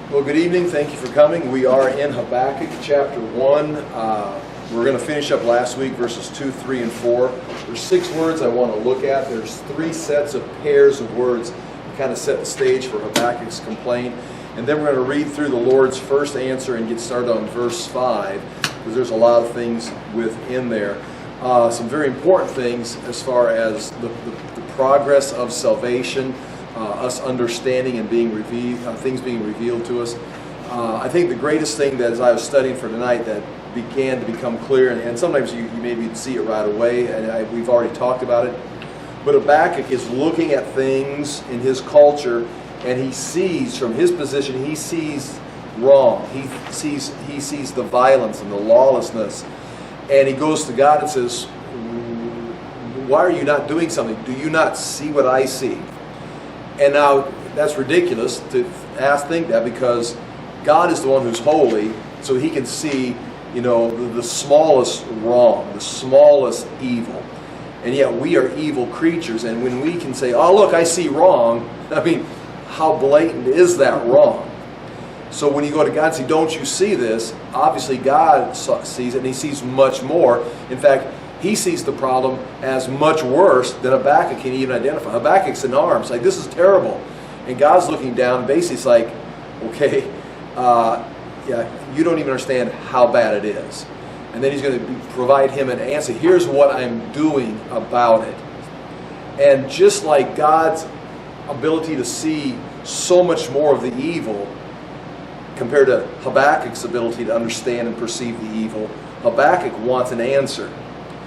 Well, good evening. Thank you for coming. We are in Habakkuk chapter 1. We're going to finish up last week verses 2, 3, and 4. There's 6 words I want to look at. There's 3 sets of pairs of words to kind of set the stage for Habakkuk's complaint. And then we're going to read through the Lord's first answer and get started on verse 5, because there's a lot of things within there. Some very important things as far as the progress of salvation, us understanding and being revealed, things being revealed to us. I think the greatest thing that, as I was studying for tonight, that began to become clear, and sometimes you maybe see it right away, and we've already talked about it, but Habakkuk is looking at things in his culture, and he sees, from his position, he sees wrong. He sees the violence and the lawlessness, and he goes to God and says, why are you not doing something? Do you not see what I see? And now, that's ridiculous to think that, because God is the one who's holy, so he can see, the smallest wrong, the smallest evil. And yet we are evil creatures, and when we can say, oh look, I see wrong, I mean, how blatant is that wrong? So when you go to God and say, don't you see this? Obviously God sees it, and he sees much more. In fact, he sees the problem as much worse than Habakkuk can even identify. Habakkuk's in arms, like, this is terrible. And God's looking down, basically it's like, okay, you don't even understand how bad it is. And then he's going to provide him an answer. Here's what I'm doing about it. And just like God's ability to see so much more of the evil compared to Habakkuk's ability to understand and perceive the evil, Habakkuk wants an answer.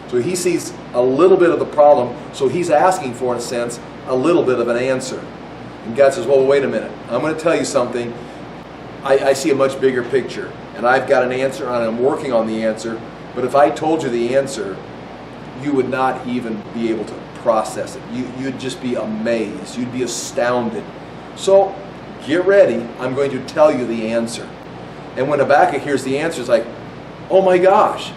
So he sees a little bit of the problem, so he's asking for, in a sense, a little bit of an answer. And God says, well, wait a minute. I'm going to tell you something. I see a much bigger picture, and I've got an answer, and I'm working on the answer. But if I told you the answer, you would not even be able to process it. You'd just be amazed. You'd be astounded. So get ready. I'm going to tell you the answer. And when Habakkuk hears the answer, it's like, oh my gosh.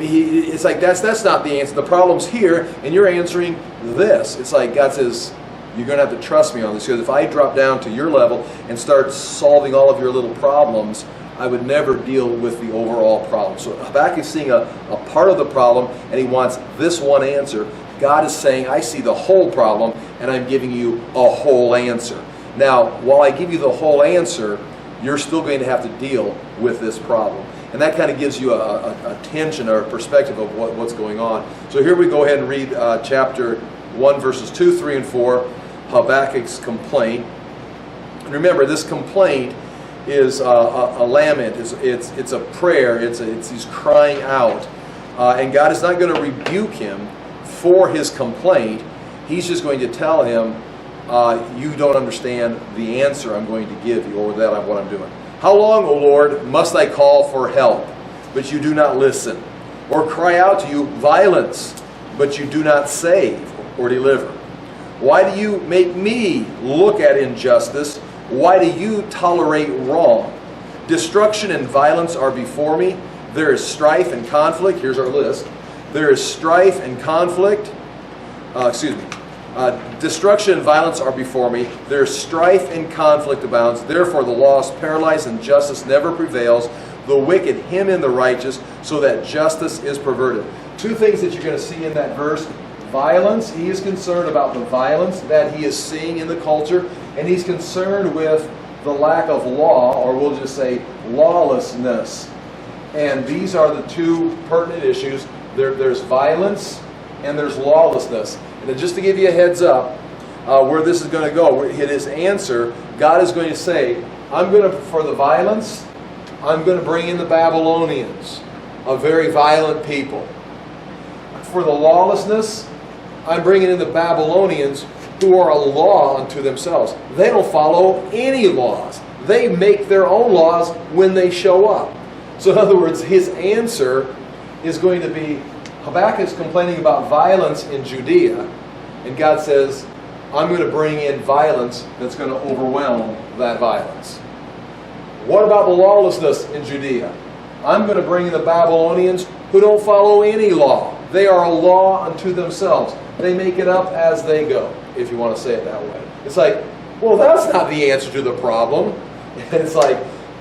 It's like, that's not the answer. The problem's here, and you're answering this. It's like God says, you're going to have to trust me on this, because if I drop down to your level and start solving all of your little problems, I would never deal with the overall problem. So Habakkuk is seeing a part of the problem, and he wants this one answer. God is saying, I see the whole problem, and I'm giving you a whole answer. Now, while I give you the whole answer, you're still going to have to deal with this problem. And that kind of gives you a tension or a perspective of what's going on. So here we go ahead and read chapter 1, verses 2, 3, and 4, Habakkuk's complaint. And remember, this complaint is a lament. It's a prayer. He's crying out. And God is not going to rebuke him for his complaint. He's just going to tell him, you don't understand the answer I'm going to give you, or that what I'm doing. How long, O Lord, must I call for help, but you do not listen? Or cry out to you violence, but you do not save or deliver? Why do you make me look at injustice? Why do you tolerate wrong? Destruction and violence are before me. There is strife and conflict. Here's our list. There is strife and conflict. Destruction and violence are before me. There is strife and conflict abounds. Therefore the law is paralyzed and justice never prevails. The wicked hem in the righteous, so that justice is perverted. 2 things that you're going to see in that verse. Violence. He is concerned about the violence that he is seeing in the culture. And he's concerned with the lack of law, or we'll just say lawlessness. And these are the 2 pertinent issues. There's violence and there's lawlessness. And just to give you a heads up where this is going to go, in his answer, God is going to say, for the violence, I'm going to bring in the Babylonians, a very violent people. For the lawlessness, I'm bringing in the Babylonians, who are a law unto themselves. They don't follow any laws. They make their own laws when they show up. So in other words, his answer is going to be, Habakkuk is complaining about violence in Judea, and God says, I'm going to bring in violence that's going to overwhelm that violence. What about the lawlessness in Judea? I'm going to bring in the Babylonians, who don't follow any law. They are a law unto themselves. They make it up as they go, if you want to say it that way. It's like, well, that's not the answer to the problem. And it's like,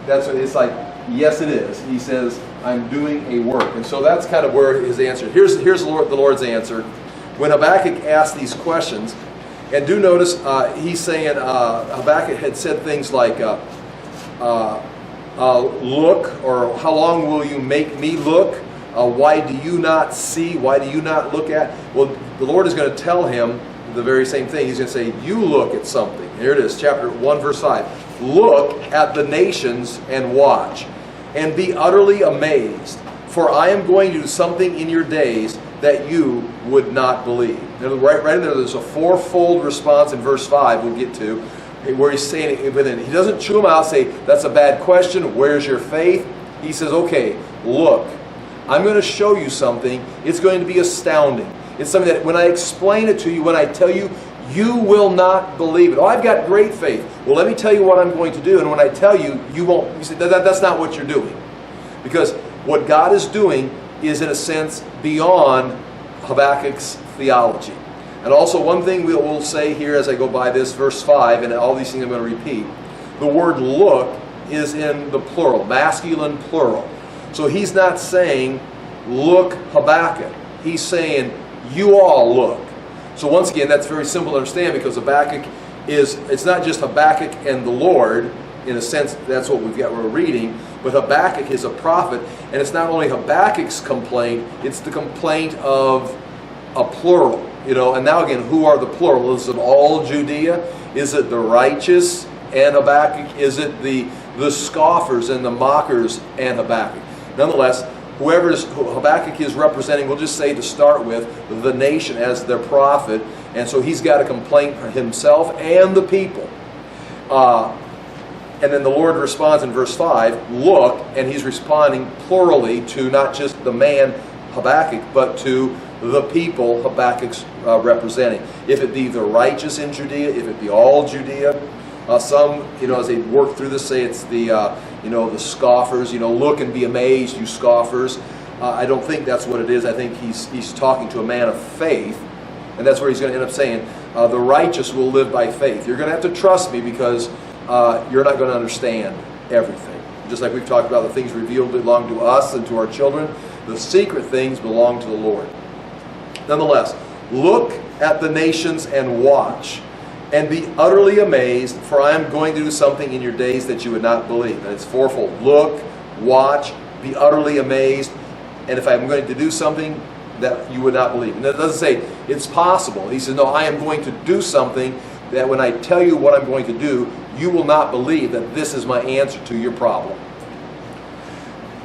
it's like, yes it is. He says, I'm doing a work. And so that's kind of where his answer. Here's the Lord's answer. When Habakkuk asked these questions, and do notice he's saying, Habakkuk had said things like, look, or how long will you make me look? Why do you not see? Why do you not look at? Well, the Lord is going to tell him the very same thing. He's going to say, you look at something. Here it is, chapter 1, verse 5. Look at the nations and watch, and be utterly amazed. For I am going to do something in your days that you would not believe. Right in there, there's a fourfold response in verse 5 we'll get to, where he's saying it within. He doesn't chew them out and say, that's a bad question, where's your faith? He says, okay, look, I'm going to show you something. It's going to be astounding. It's something that when I explain it to you, when I tell you, you will not believe it. Oh, I've got great faith. Well, let me tell you what I'm going to do. And when I tell you, you won't. You say, that's not what you're doing. Because what God is doing is, in a sense, beyond Habakkuk's theology. And also one thing we'll say here as I go by this, verse 5, and all these things I'm going to repeat. The word look is in the plural, masculine plural. So he's not saying, look Habakkuk. He's saying, you all look. So once again, that's very simple to understand, because Habakkuk it's not just Habakkuk and the Lord. In a sense, that's what we're reading. But Habakkuk is a prophet, and it's not only Habakkuk's complaint, it's the complaint of a plural. And now again, who are the plural? Is it all Judea? Is it the righteous and Habakkuk? Is it the scoffers and the mockers and Habakkuk? Nonetheless, who Habakkuk is representing, we'll just say to start with, the nation as their prophet. And so he's got a complaint for himself and the people. And then the Lord responds in verse 5, look, and he's responding plurally to not just the man Habakkuk, but to the people Habakkuk's representing. If it be the righteous in Judea, if it be all Judea. Some, as they work through this, say it's the scoffers. Look and be amazed, you scoffers. I don't think that's what it is. I think he's talking to a man of faith, and that's where he's going to end up saying, the righteous will live by faith. You're going to have to trust me, because you're not going to understand everything. Just like we've talked about, the things revealed belong to us and to our children. The secret things belong to the Lord. Nonetheless, look at the nations and watch, and be utterly amazed, for I am going to do something in your days that you would not believe. And it's fourfold. Look, watch, be utterly amazed, and if I'm going to do something that you would not believe. And it doesn't say it's possible. He says, no, I am going to do something that when I tell you what I'm going to do, you will not believe that this is my answer to your problem.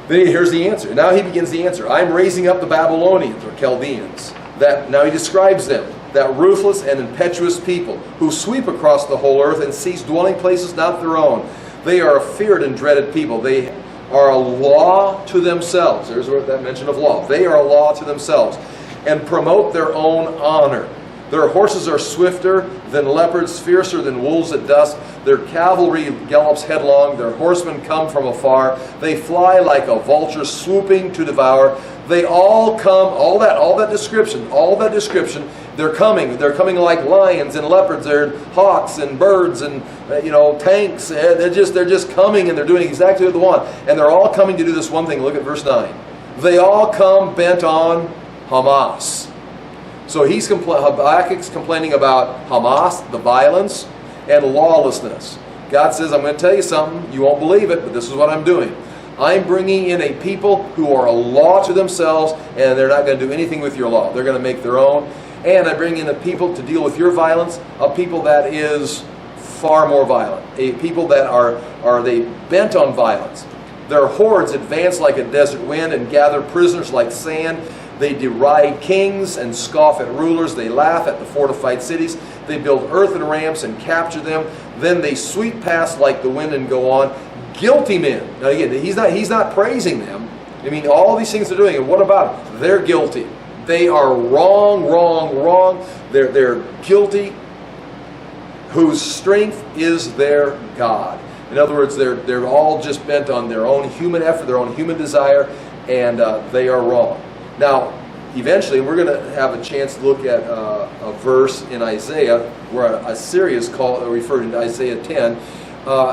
Then here's the answer. Now he begins the answer. I'm raising up the Babylonians, or Chaldeans. Now he describes them, that ruthless and impetuous people who sweep across the whole earth and seize dwelling places not their own. They are a feared and dreaded people. They are a law to themselves. There's that mention of law. They are a law to themselves, and promote their own honor. Their horses are swifter than leopards, fiercer than wolves at dusk. Their cavalry gallops headlong. Their horsemen come from afar. They fly like a vulture swooping to devour. They all come, all that description, they're coming like lions and leopards. They're hawks and birds and tanks. They're just coming, and they're doing exactly what they want. And they're all coming to do this one thing. Look at verse 9. They all come bent on Hamas. So Habakkuk's complaining about Hamas, the violence, and lawlessness. God says, I'm going to tell you something. You won't believe it, but this is what I'm doing. I'm bringing in a people who are a law to themselves, and they're not going to do anything with your law. They're going to make their own. And I bring in a people to deal with your violence, a people that is far more violent, a people that are they bent on violence. Their hordes advance like a desert wind and gather prisoners like sand. They deride kings and scoff at rulers. They laugh at the fortified cities. They build earthen ramps and capture them. Then they sweep past like the wind and go on. Guilty men. Now again, he's not praising them. I mean, all these things they're doing, and what about them? They're guilty. They are wrong. They're guilty, whose strength is their God. In other words, they're all just bent on their own human effort, their own human desire, and they are wrong. Now, eventually, we're going to have a chance to look at a verse in Isaiah where Assyria is referred to Isaiah 10,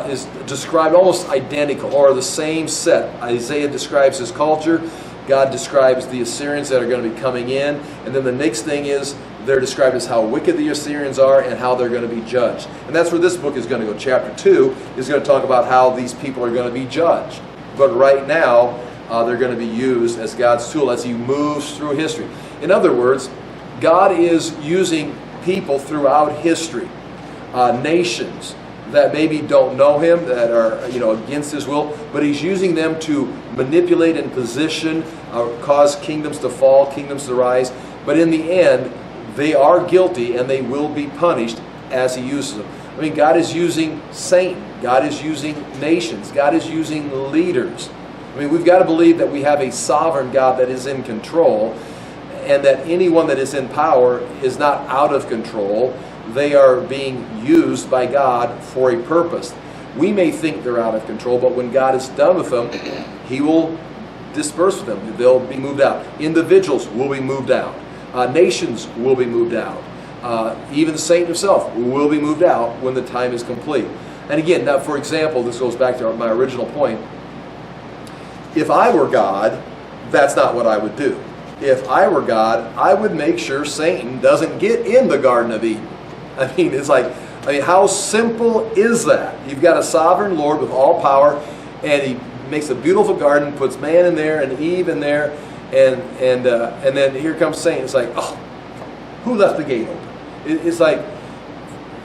is described almost identical, or the same set. Isaiah describes his culture. God describes the Assyrians that are going to be coming in. And then the next thing is they're described as how wicked the Assyrians are and how they're going to be judged. And that's where this book is going to go. Chapter 2 is going to talk about how these people are going to be judged. But right now, they're going to be used as God's tool as he moves through history. In other words, God is using people throughout history, nations that maybe don't know him, that are against his will, but he's using them to manipulate and position, cause kingdoms to fall, kingdoms to rise. But in the end, they are guilty and they will be punished as he uses them. I mean, God is using Satan. God is using nations. God is using leaders. I mean, we've got to believe that we have a sovereign God that is in control, and that anyone that is in power is not out of control. They are being used by God for a purpose. We may think they're out of control, but when God is done with them, he will disperse with them. They'll be moved out. Individuals will be moved out. Nations will be moved out. Even Satan himself will be moved out when the time is complete. And again, now for example, this goes back to my original point. If I were God, that's not what I would do. If I were God, I would make sure Satan doesn't get in the Garden of Eden. I mean, how simple is that? You've got a sovereign Lord with all power, and he makes a beautiful garden, puts man in there and Eve in there, and then here comes Satan. It's like, oh, who left the gate open? It's like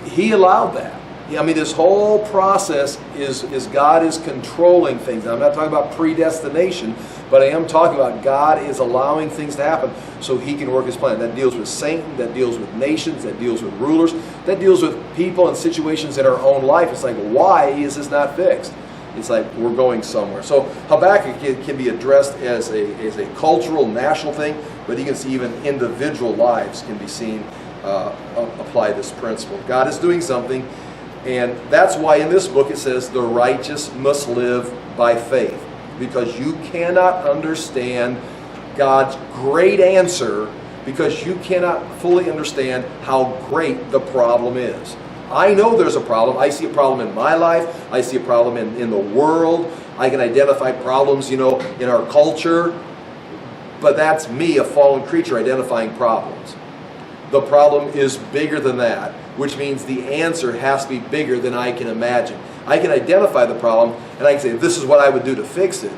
he allowed that. I mean, this whole process is God is controlling things. Now, I'm not talking about predestination, but I am talking about God is allowing things to happen so he can work his plan. That deals with Satan, that deals with nations, that deals with rulers, that deals with people and situations in our own life. It's like, why is this not fixed? It's like we're going somewhere. So Habakkuk can be addressed as a cultural, national thing, but you can see even individual lives can be seen apply this principle. God is doing something. And that's why in this book it says the righteous must live by faith. Because you cannot understand God's great answer because you cannot fully understand how great the problem is. I know there's a problem. I see a problem in my life. I see a problem in the world. I can identify problems, in our culture. But that's me, a fallen creature, identifying problems. The problem is bigger than that, which means the answer has to be bigger than I can imagine. I can identify the problem, and I can say, this is what I would do to fix it.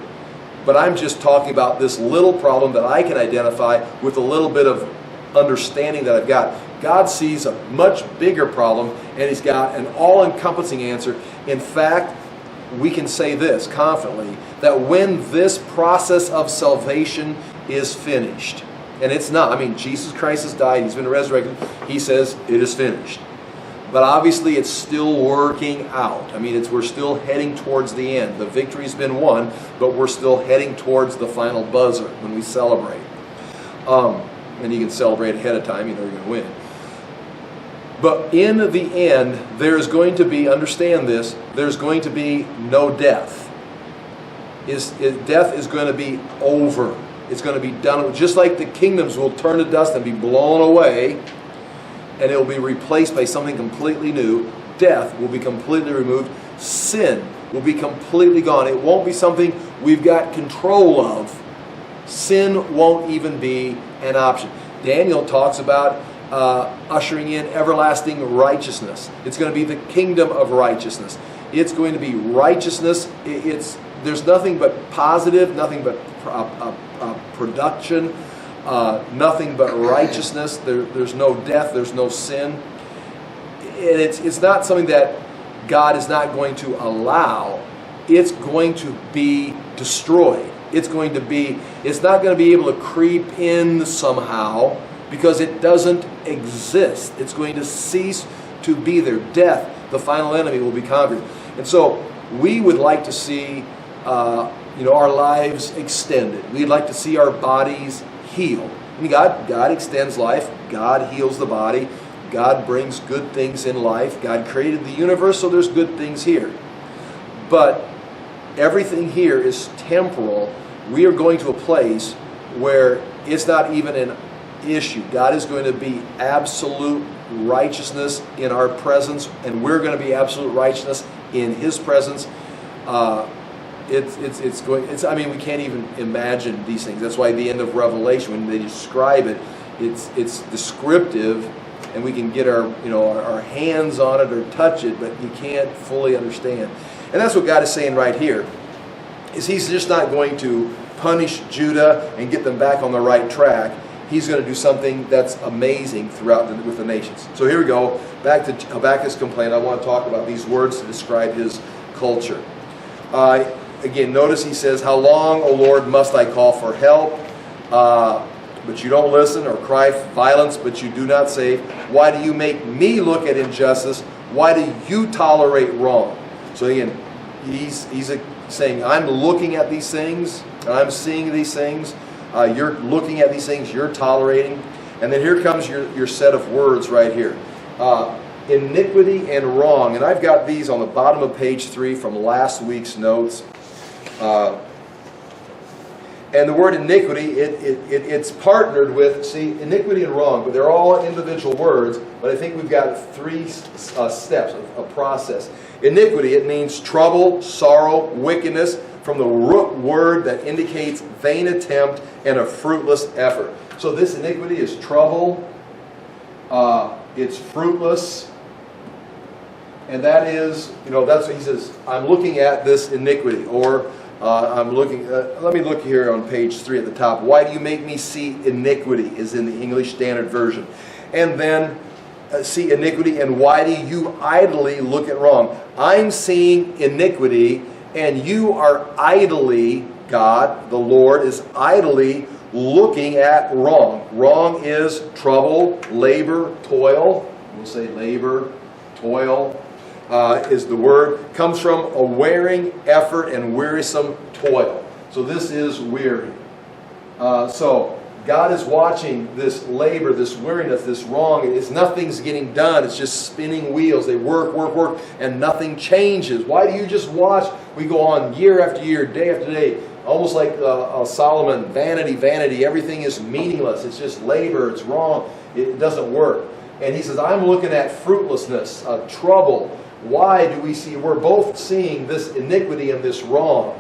But I'm just talking about this little problem that I can identify with a little bit of understanding that I've got. God sees a much bigger problem, and he's got an all-encompassing answer. In fact, we can say this confidently, that when this process of salvation is finished, and it's not. I mean, Jesus Christ has died. He's been resurrected. He says it is finished. But obviously, it's still working out. I mean, we're still heading towards the end. The victory's been won, but we're still heading towards the final buzzer when we celebrate. And you can celebrate ahead of time. You know you're going to win. But in the end, there's going to be, understand this, there's going to be no death. Death is going to be over. It's going to be done. Just like the kingdoms will turn to dust and be blown away, and it will be replaced by something completely new. Death will be completely removed. Sin will be completely gone. It won't be something we've got control of. Sin won't even be an option. Daniel talks about ushering in everlasting righteousness. It's going to be the kingdom of righteousness. It's going to be righteousness. There's nothing but positive, nothing but production, nothing but righteousness. There's no death, there's no sin. And it's not something that God is not going to allow. It's going to be destroyed. It's not going to be able to creep in somehow because it doesn't exist. It's going to cease to be there. Death, the final enemy, will be conquered. And so we would like to see our lives extended. We'd like to see our bodies healed. I mean, God extends life. God heals the body. God brings good things in life. God created the universe, so there's good things here. But everything here is temporal. We are going to a place where it's not even an issue. God is going to be absolute righteousness in our presence, and we're going to be absolute righteousness in His presence. I mean, we can't even imagine these things. That's why at the end of Revelation, when they describe it, it's descriptive, and we can get our hands on it or touch it, but you can't fully understand. And that's what God is saying right here, is He's just not going to punish Judah and get them back on the right track. He's going to do something that's amazing with the nations. So here we go, back to Habakkuk's complaint. I want to talk about these words to describe his culture. Again, notice he says, "How long, O Lord, must I call for help? But you don't listen, or cry violence, but you do not save. Why do you make me look at injustice? Why do you tolerate wrong?" So again, he's saying, I'm looking at these things, and I'm seeing these things. You're looking at these things, you're tolerating. And then here comes your set of words right here. Iniquity and wrong. And I've got these on the bottom of page 3 from last week's notes. And the word iniquity, it's partnered with, see, iniquity and wrong, but they're all individual words, but I think we've got 3 steps, a process. Iniquity, it means trouble, sorrow, wickedness, from the root word that indicates vain attempt and a fruitless effort. So this iniquity is trouble, it's fruitless, and that is, that's what he says, I'm looking at this iniquity, or I'm looking, let me look here on page 3 at the top. Why do you make me see iniquity is in the English Standard Version. And then see iniquity, and why do you idly look at wrong? I'm seeing iniquity, and you are idly, God, the Lord, is idly looking at wrong. Wrong is trouble, labor, toil. We'll say labor, toil. Is the word, comes from a wearing effort and wearisome toil. So this is weary. So God is watching this labor, this weariness, this wrong. Nothing's getting done. It's just spinning wheels. They work, and nothing changes. Why do you just watch? We go on year after year, day after day, almost like Solomon, vanity. Everything is meaningless. It's just labor. It's wrong. It doesn't work. And he says, I'm looking at fruitlessness, trouble. Why do we see? We're both seeing this iniquity and this wrong.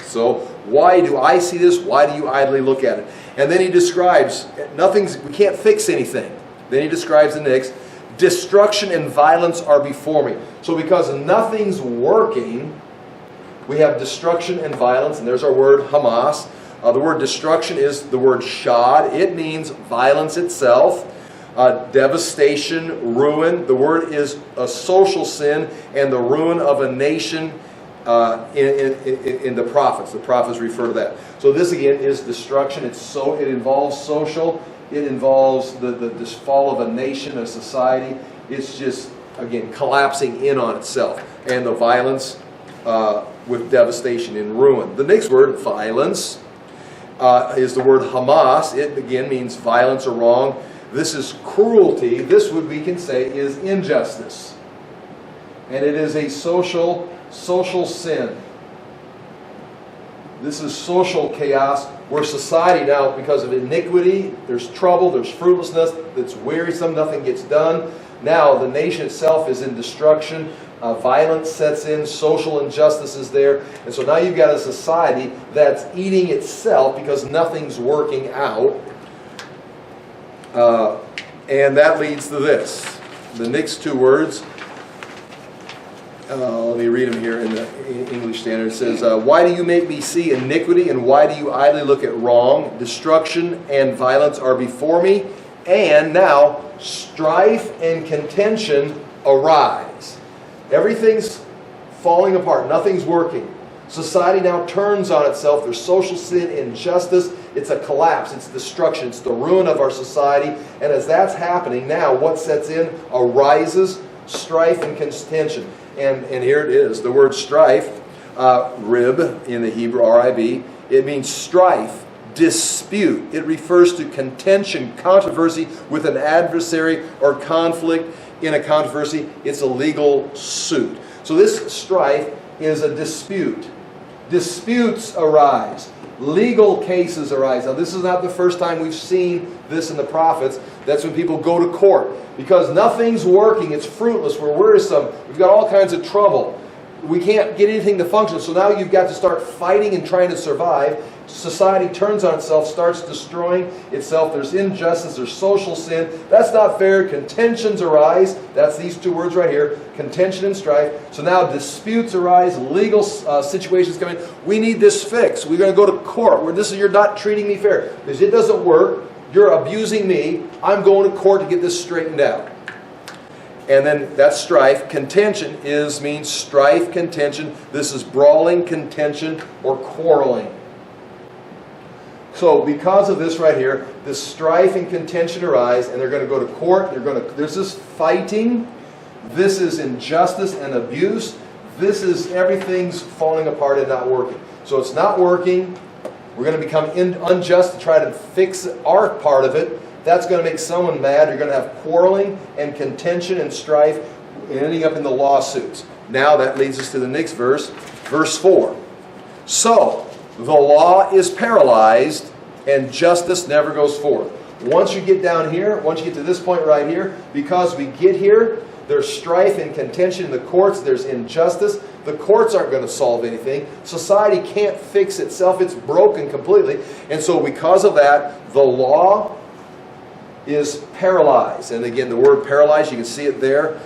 So why do I see this? Why do you idly look at it? And then he describes, we can't fix anything. Then he describes the next, destruction and violence are before me. So because nothing's working, we have destruction and violence, and there's our word Hamas. The word destruction is the word shad. It means violence itself. Devastation, ruin. The word is a social sin and the ruin of a nation in the prophets. The prophets refer to that. So this again is destruction. It involves social. It involves this fall of a nation, a society. It's just, again, collapsing in on itself. And the violence with devastation and ruin. The next word, violence, is the word Hamas. It again means violence or wrong. This is cruelty. This, what we can say, is injustice. And it is a social sin. This is social chaos where society now, because of iniquity, there's trouble, there's fruitlessness, it's wearisome, nothing gets done. Now the nation itself is in destruction. Violence sets in, social injustice is there. And so now you've got a society that's eating itself because nothing's working out. And that leads to this. The next 2 words, let me read them here in the English Standard. It says, why do you make me see iniquity, and why do you idly look at wrong? Destruction and violence are before me, and now strife and contention arise. Everything's falling apart. Nothing's working. Society now turns on itself. There's social sin, injustice. It's a collapse. It's destruction. It's the ruin of our society. And as that's happening, now what sets in? Arises strife and contention. And here it is. The word strife, rib in the Hebrew, R-I-B, it means strife, dispute. It refers to contention, controversy with an adversary, or conflict in a controversy. It's a legal suit. So this strife is a dispute. Disputes arise. Legal cases arise. Now this is not the first time we've seen this in the prophets. That's when people go to court. Because nothing's working. It's fruitless. We're wearisome. We've got all kinds of trouble. we can't get anything to function. So now you've got to start fighting and trying to survive. Society turns on itself, starts destroying itself. There's injustice, there's social sin. That's not fair. Contentions arise. That's these two words right here, contention and strife. So now disputes arise, legal situations come in. We need this fixed. We're going to go to court where you're not treating me fair. Because it doesn't work. You're abusing me. I'm going to court to get this straightened out. And then that's strife. Contention means strife, contention. This is brawling, contention, or quarreling. So because of this right here, this strife and contention arise, and they're going to go to court. There's this fighting. This is injustice and abuse. This is everything's falling apart and not working. So it's not working. We're going to become unjust to try to fix our part of it. That's going to make someone mad. You're going to have quarreling and contention and strife ending up in the lawsuits. Now that leads us to the next verse, verse 4. So, the law is paralyzed and justice never goes forth. Once you get down here, once you get to this point right here, because we get here, there's strife and contention in the courts, there's injustice. The courts aren't going to solve anything. Society can't fix itself. It's broken completely. And so because of that, the law is paralyzed. And again, the word paralyzed, you can see it there.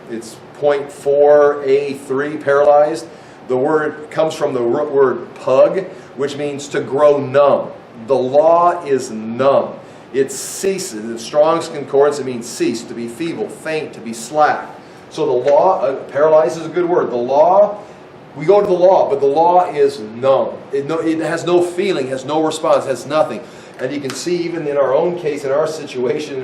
It's point 4a3, paralyzed. The word comes from the word pug, which means to grow numb. The law is numb. It ceases. In Strong's Concordance, it means cease, to be feeble, faint, to be slack. So the law, paralyzed is a good word. The law, we go to the law, but the law is numb. It has no feeling, has no response, has nothing. And you can see even in our own case, in our situation,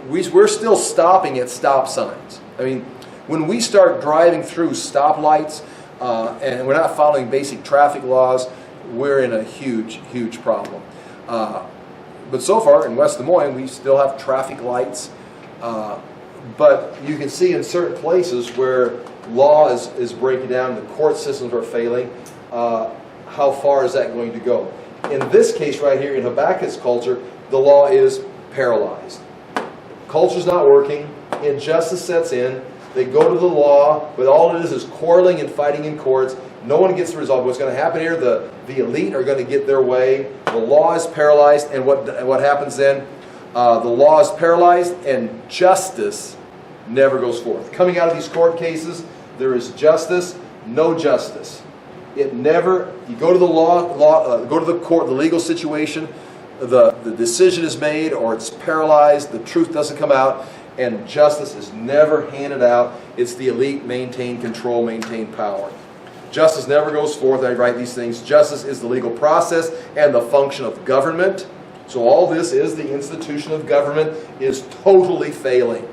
we're still stopping at stop signs. I mean, when we start driving through stoplights and we're not following basic traffic laws, we're in a huge, huge problem. But so far in West Des Moines, we still have traffic lights. But you can see in certain places where law is breaking down, the court systems are failing, how far is that going to go? In this case right here, in Habakkuk's culture, the law is paralyzed. Culture's not working, injustice sets in, they go to the law, but all it is quarreling and fighting in courts. No one gets the result. What's going to happen here, the elite are going to get their way, the law is paralyzed, and what happens then? The law is paralyzed and justice never goes forth. Coming out of these court cases, there is justice, no justice. It never, you go to the go to the court, the legal situation, the decision is made or it's paralyzed, the truth doesn't come out, and justice is never handed out. It's the elite maintain control, maintain power. Justice never goes forth. I write these things. Justice is the legal process and the function of government. So all this is the institution of government is totally failing,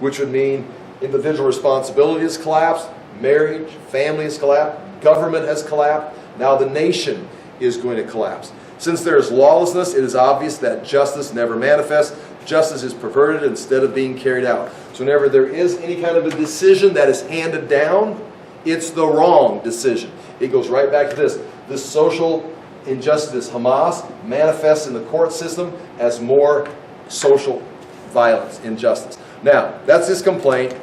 which would mean individual responsibility has collapsed, marriage, family has collapsed, government has collapsed, now the nation is going to collapse. Since there is lawlessness, it is obvious that justice never manifests. Justice is perverted instead of being carried out. So whenever there is any kind of a decision that is handed down, it's the wrong decision. It goes right back to this. This social injustice, Hamas, manifests in the court system as more social violence, injustice. Now, that's his complaint.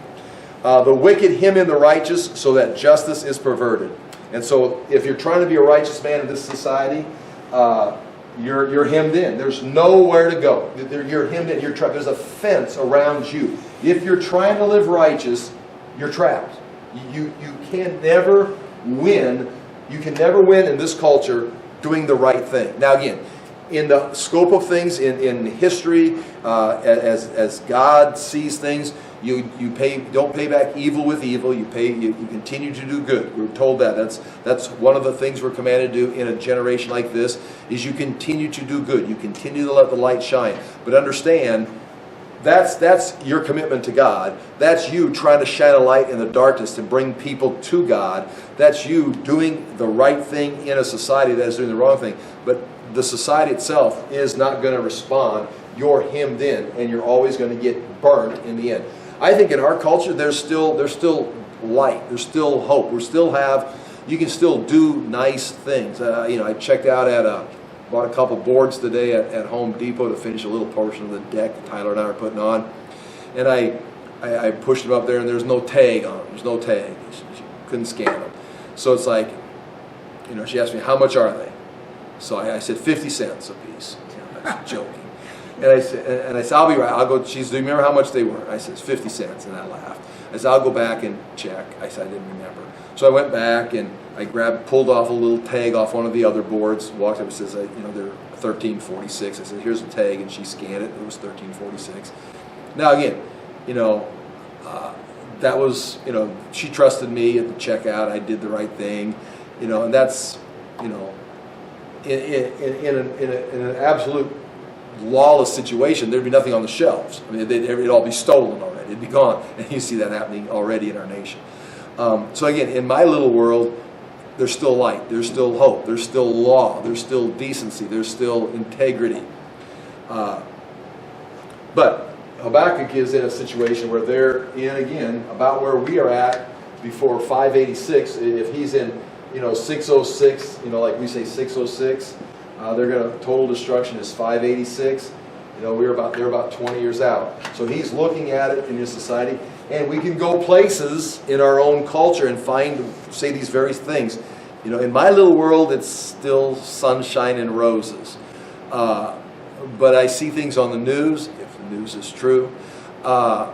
The wicked hem in the righteous so that justice is perverted. And so if you're trying to be a righteous man in this society, you're hemmed in. There's nowhere to go. You're hemmed in. There's a fence around you. If you're trying to live righteous, you're trapped. You can never win. You can never win in this culture doing the right thing. Now again, in the scope of things, in history, as God sees things, you don't pay back evil with evil. You continue to do good. We're told that. That's one of the things we're commanded to do in a generation like this. Is you continue to do good. You continue to let the light shine. But understand, that's your commitment to God. That's you trying to shine a light in the darkness to bring people to God. That's you doing the right thing in a society that is doing the wrong thing. But the society itself is not going to respond. You're hemmed in, and you're always going to get burnt in the end. I think in our culture, there's still light. There's still hope. You can still do nice things. I checked out bought a couple boards today at Home Depot to finish a little portion of the deck that Tyler and I are putting on. And I I pushed them up there, and there's no tag on them. There's no tag. She couldn't scan them. So it's like, she asked me, how much are they? So I said 50 cents a piece. I was joking. And I said, I'll be right. I'll go. She said, do you remember how much they were? I said, it's 50 cents, and I laughed. I said, I'll go back and check. I said, I didn't remember. So I went back, and I pulled off a little tag off one of the other boards, walked up and says, they're 1346. I said, here's the tag, and she scanned it. It was 1346. Now again, that was, she trusted me at the checkout. I did the right thing, and that's, in an absolute lawless situation, there'd be nothing on the shelves. I mean, it'd all be stolen already. It'd be gone. And you see that happening already in our nation. So again, in my little world, there's still light. There's still hope. There's still law. There's still decency. There's still integrity. But Habakkuk is in a situation where they're in, again, about where we are at before 586. If he's in, 606, like we say 606, they're going to, total destruction is 586. They're about 20 years out. So he's looking at it in his society, and we can go places in our own culture and say these very things. In my little world, it's still sunshine and roses. But I see things on the news, if the news is true, that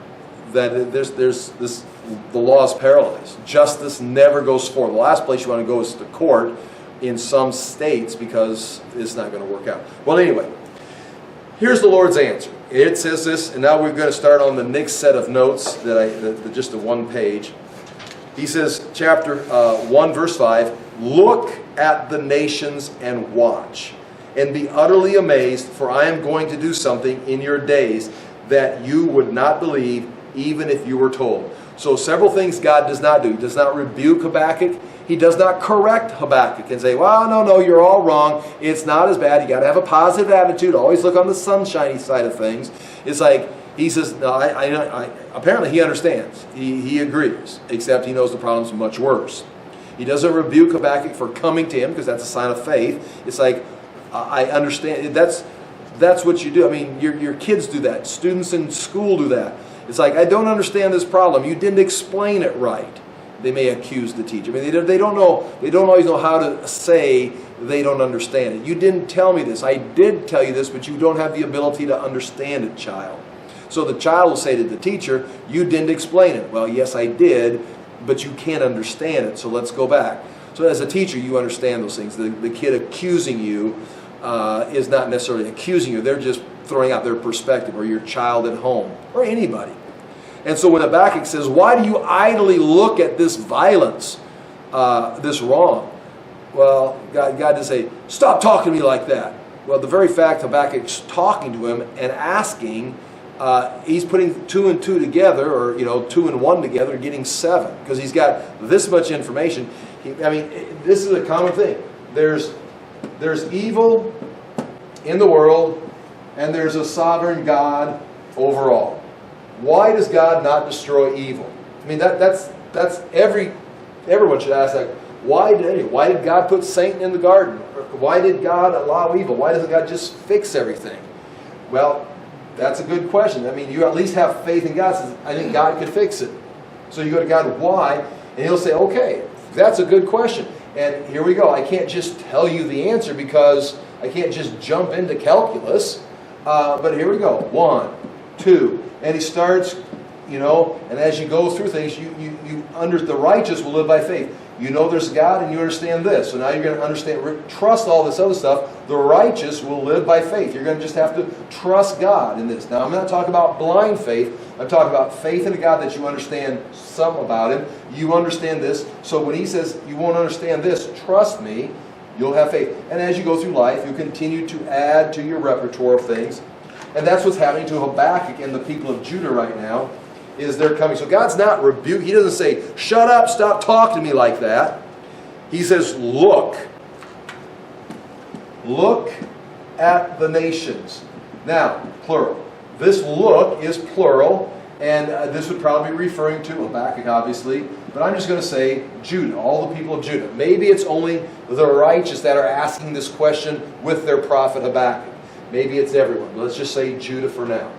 there's this, the law is paralyzed. Justice never goes forward. The last place you want to go is to court in some states, because it's not going to work out. Well, anyway, here's the Lord's answer. It says this, and now we're going to start on the next set of notes just the one page. He says, chapter 1, verse 5, look at the nations and watch, and be utterly amazed, for I am going to do something in your days that you would not believe, even if you were told. So several things God does not do. He does not rebuke Habakkuk. He does not correct Habakkuk and say, well, no, you're all wrong. It's not as bad. You got to have a positive attitude. Always look on the sunshiny side of things. It's like, he says, no, apparently he understands. He agrees, except he knows the problem's much worse. He doesn't rebuke Habakkuk for coming to him, because that's a sign of faith. It's like, I understand. That's what you do. I mean, your kids do that. Students in school do that. It's like, I don't understand this problem. You didn't explain it right. They may accuse the teacher. I mean, they don't know. They don't always know how to say they don't understand it. You didn't tell me this. I did tell you this, but you don't have the ability to understand it, child. So the child will say to the teacher, you didn't explain it. Well, yes, I did, but you can't understand it, so let's go back. So as a teacher, you understand those things. The kid accusing you is not necessarily accusing you. They're just throwing out their perspective, or your child at home, or anybody. And so when Habakkuk says, why do you idly look at this violence, this wrong? Well, God didn't say, stop talking to me like that. Well, the very fact Habakkuk's talking to him and asking, he's putting 2 and 2 together, or 2 and 1 together, and getting 7, because he's got this much information. This is a common thing. There's evil in the world, and there's a sovereign God over all. Why does God not destroy evil? I mean, that's everyone should ask that. Why did God put Satan in the garden? Why did God allow evil? Why doesn't God just fix everything? Well, that's a good question. I mean, you at least have faith in God. Says, I think God can fix it. So you go to God, why? And He'll say, okay, that's a good question. And here we go. I can't just tell you the answer, because I can't just jump into calculus. But here we go. 1, 2. And he starts, and as you go through things, the righteous will live by faith. You know there's God, and you understand this. So now you're going to understand, trust all this other stuff. The righteous will live by faith. You're going to just have to trust God in this. Now, I'm not talking about blind faith. I'm talking about faith in a God that you understand some about Him. You understand this. So when He says, you won't understand this, trust me, you'll have faith. And as you go through life, you continue to add to your repertoire of things. And that's what's happening to Habakkuk and the people of Judah right now, is they're coming. So God's not rebuking. He doesn't say, shut up, stop talking to me like that. He says, look. Look at the nations. Now, plural. This look is plural, and this would probably be referring to Habakkuk, obviously. But I'm just going to say Judah, all the people of Judah. Maybe it's only the righteous that are asking this question with their prophet Habakkuk. Maybe it's everyone. Let's just say Judah for now.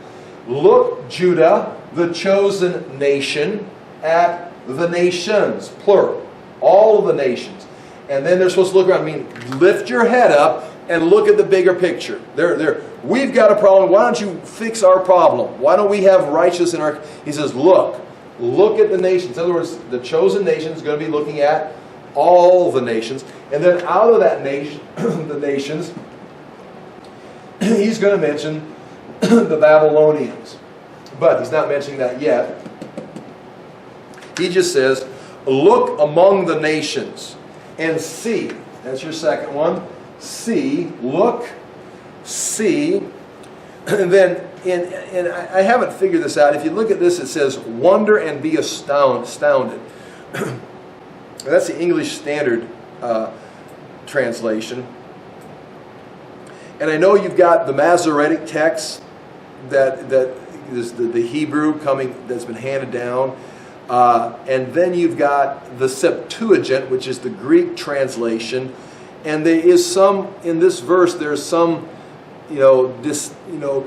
Look, Judah. the chosen nation at the nations, plural. All of the nations. And then they're supposed to look around. I mean, lift your head up and look at the bigger picture. We've got a problem. Why don't you fix our problem? Why don't we have righteousness in our... He says, look at the nations. In other words, the chosen nation is going to be looking at all the nations. And then out of that nation, the nations, he's going to mention the Babylonians. But he's not mentioning that yet. He just says, look among the nations and see. That's your second one. See, look, see. And then, and I haven't figured this out. If you look at this, it says, wonder and be astounded. That's the English Standard translation. And I know you've got the Masoretic text that is the Hebrew that's been handed down. And then you've got the Septuagint, which is the Greek translation. And there is some, in this verse, there's some,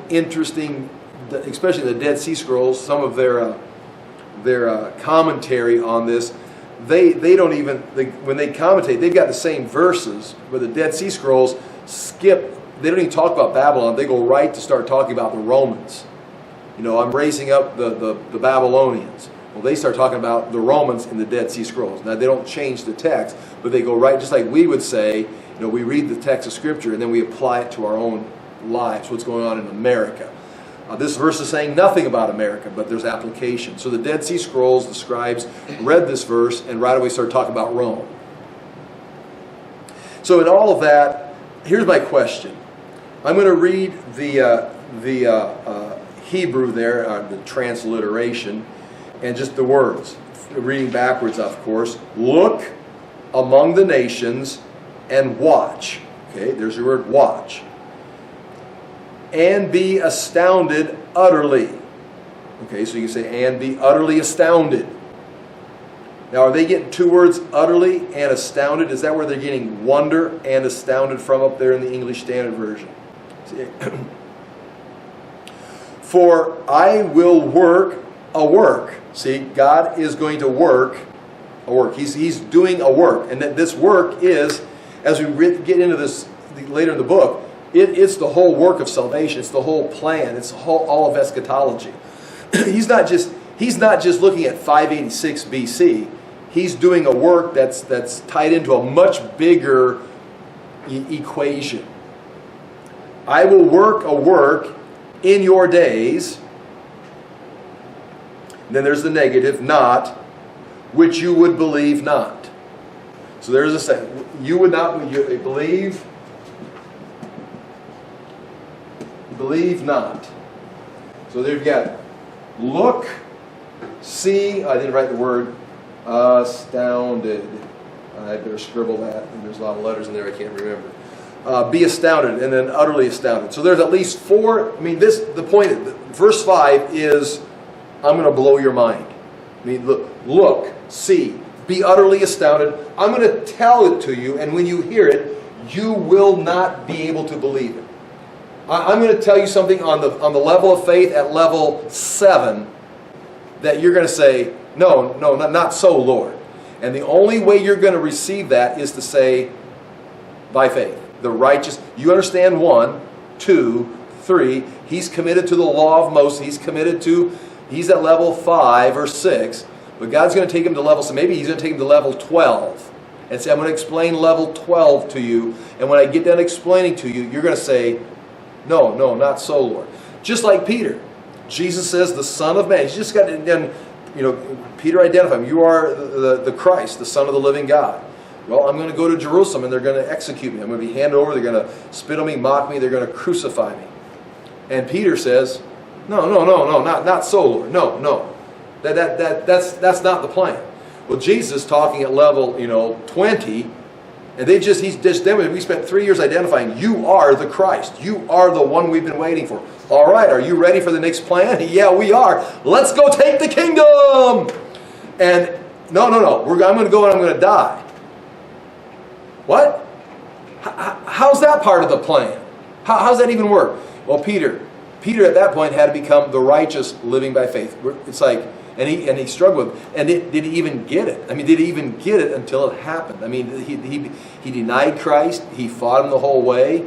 interesting, especially the Dead Sea Scrolls, some of their commentary on this. They don't even, when they commentate, they've got the same verses, but the Dead Sea Scrolls skip, they don't even talk about Babylon. They go right to start talking about the Romans. I'm raising up the Babylonians. Well, they start talking about the Romans in the Dead Sea Scrolls. Now, they don't change the text, but they go right, just like we would say, we read the text of Scripture and then we apply it to our own lives, what's going on in America. This verse is saying nothing about America, but there's application. So the Dead Sea Scrolls, the scribes, read this verse and right away started talking about Rome. So in all of that, here's my question. I'm going to read the Hebrew there, the transliteration, and just the words. Reading backwards, of course. Look among the nations and watch. Okay, there's your word, watch. And be astounded utterly. Okay, so you can say, and be utterly astounded. Now, are they getting two words, utterly and astounded? Is that where they're getting wonder and astounded from up there in the English Standard Version? For I will work a work. See, God is going to work a work. He's doing a work. And that this work is, as we get into this later in the book, it's the whole work of salvation. It's the whole plan. It's all of eschatology. He's not just looking at 586 BC. He's doing a work that's tied into a much bigger equation. I will work a work in your days. Then there's the negative, not, which you would believe not. So there's a saying, you would not believe not. So there you've got look, see, I didn't write the word astounded. I better scribble that. And there's a lot of letters in there I can't remember. Be astounded, and then utterly astounded. So there's at least four. I mean, the point, verse 5 is, I'm going to blow your mind. I mean, look, see, be utterly astounded. I'm going to tell it to you, and when you hear it, you will not be able to believe it. I'm going to tell you something on the level of faith at level 7 that you're going to say, no, not so, Lord. And the only way you're going to receive that is to say, by faith. The righteous, you understand 1, 2, 3. He's committed to the law of Moses. He's at level 5 or 6. But God's going to take him to level, so maybe he's going to take him to level 12. And say, I'm going to explain level 12 to you. And when I get done explaining to you, you're going to say, no, not so, Lord. Just like Peter. Jesus says, the Son of Man. He's just got to, then, Peter identified him. You are the Christ, the Son of the living God. Well, I'm going to go to Jerusalem and they're going to execute me. I'm going to be handed over. They're going to spit on me, mock me. They're going to crucify me. And Peter says, no, not so, Lord. No. That's not the plan. Well, Jesus talking at level, 20, and he's just demonstrated. We spent 3 years identifying, you are the Christ. You are the one we've been waiting for. All right, are you ready for the next plan? Yeah, we are. Let's go take the kingdom. And no. I'm going to go and I'm going to die. What? How's that part of the plan? How's that even work? Well, Peter, Peter at that point had to become the righteous living by faith. It's like, and he struggled with it. And did he even get it? I mean, did he even get it until it happened? I mean, he denied Christ. He fought him the whole way.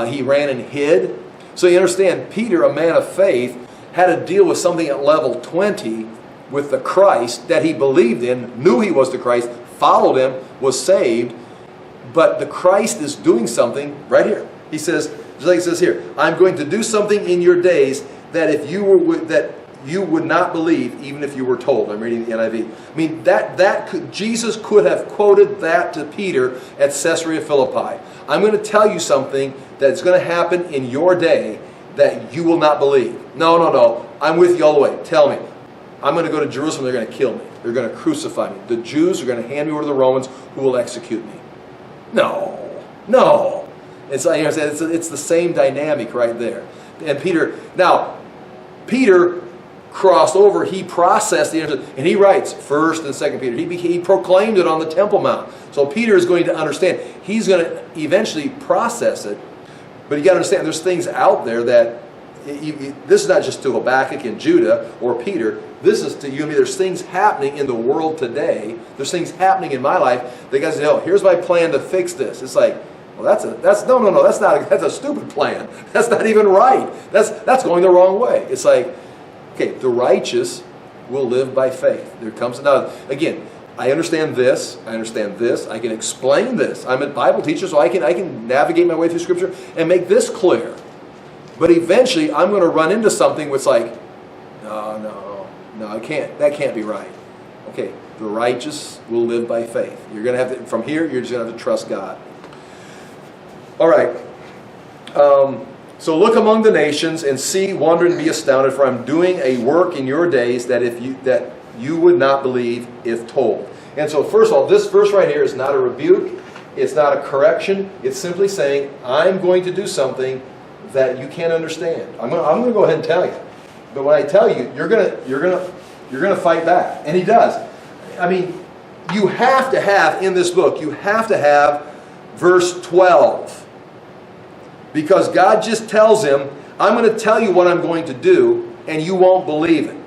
He ran and hid. So you understand, Peter, a man of faith, had to deal with something at level 20 with the Christ that he believed in, knew he was the Christ, followed him, was saved. But the Christ is doing something right here. He says, just like it says here, I'm going to do something in your days that if you were that you would not believe, even if you were told. I'm reading the NIV. I mean, Jesus could have quoted that to Peter at Caesarea Philippi. I'm going to tell you something that's going to happen in your day that you will not believe. No. I'm with you all the way. Tell me. I'm going to go to Jerusalem. They're going to kill me. They're going to crucify me. The Jews are going to hand me over to the Romans, who will execute me. No. It's like, it's the same dynamic right there. And Peter crossed over. He processed the answer, and he writes 1st and 2nd Peter. He proclaimed it on the Temple Mount. So Peter is going to understand. He's going to eventually process it. But you got to understand, there's things out there that this is not just to Habakkuk and Judah or Peter. This is to you and me. There's things happening in the world today. There's things happening in my life. The guys say, "Oh, here's my plan to fix this." It's like, well, that's a stupid plan. That's not even right. That's going the wrong way. It's like, okay, the righteous will live by faith. There comes now again. I understand this. I understand this. I can explain this. I'm a Bible teacher, so I can navigate my way through Scripture and make this clear. But eventually, I'm going to run into something that's like, no, I can't. That can't be right. Okay, the righteous will live by faith. You're going to have to, from here, you're just going to have to trust God. All right. So look among the nations and see, wonder, and be astounded, for I'm doing a work in your days that you would not believe if told. And so first of all, this verse right here is not a rebuke. It's not a correction. It's simply saying, I'm going to do something that you can't understand. I'm going to go ahead and tell you. But when I tell you, you're going to fight back. And he does. I mean, you have to have in this book, you have to have verse 12. Because God just tells him, I'm going to tell you what I'm going to do, and you won't believe it.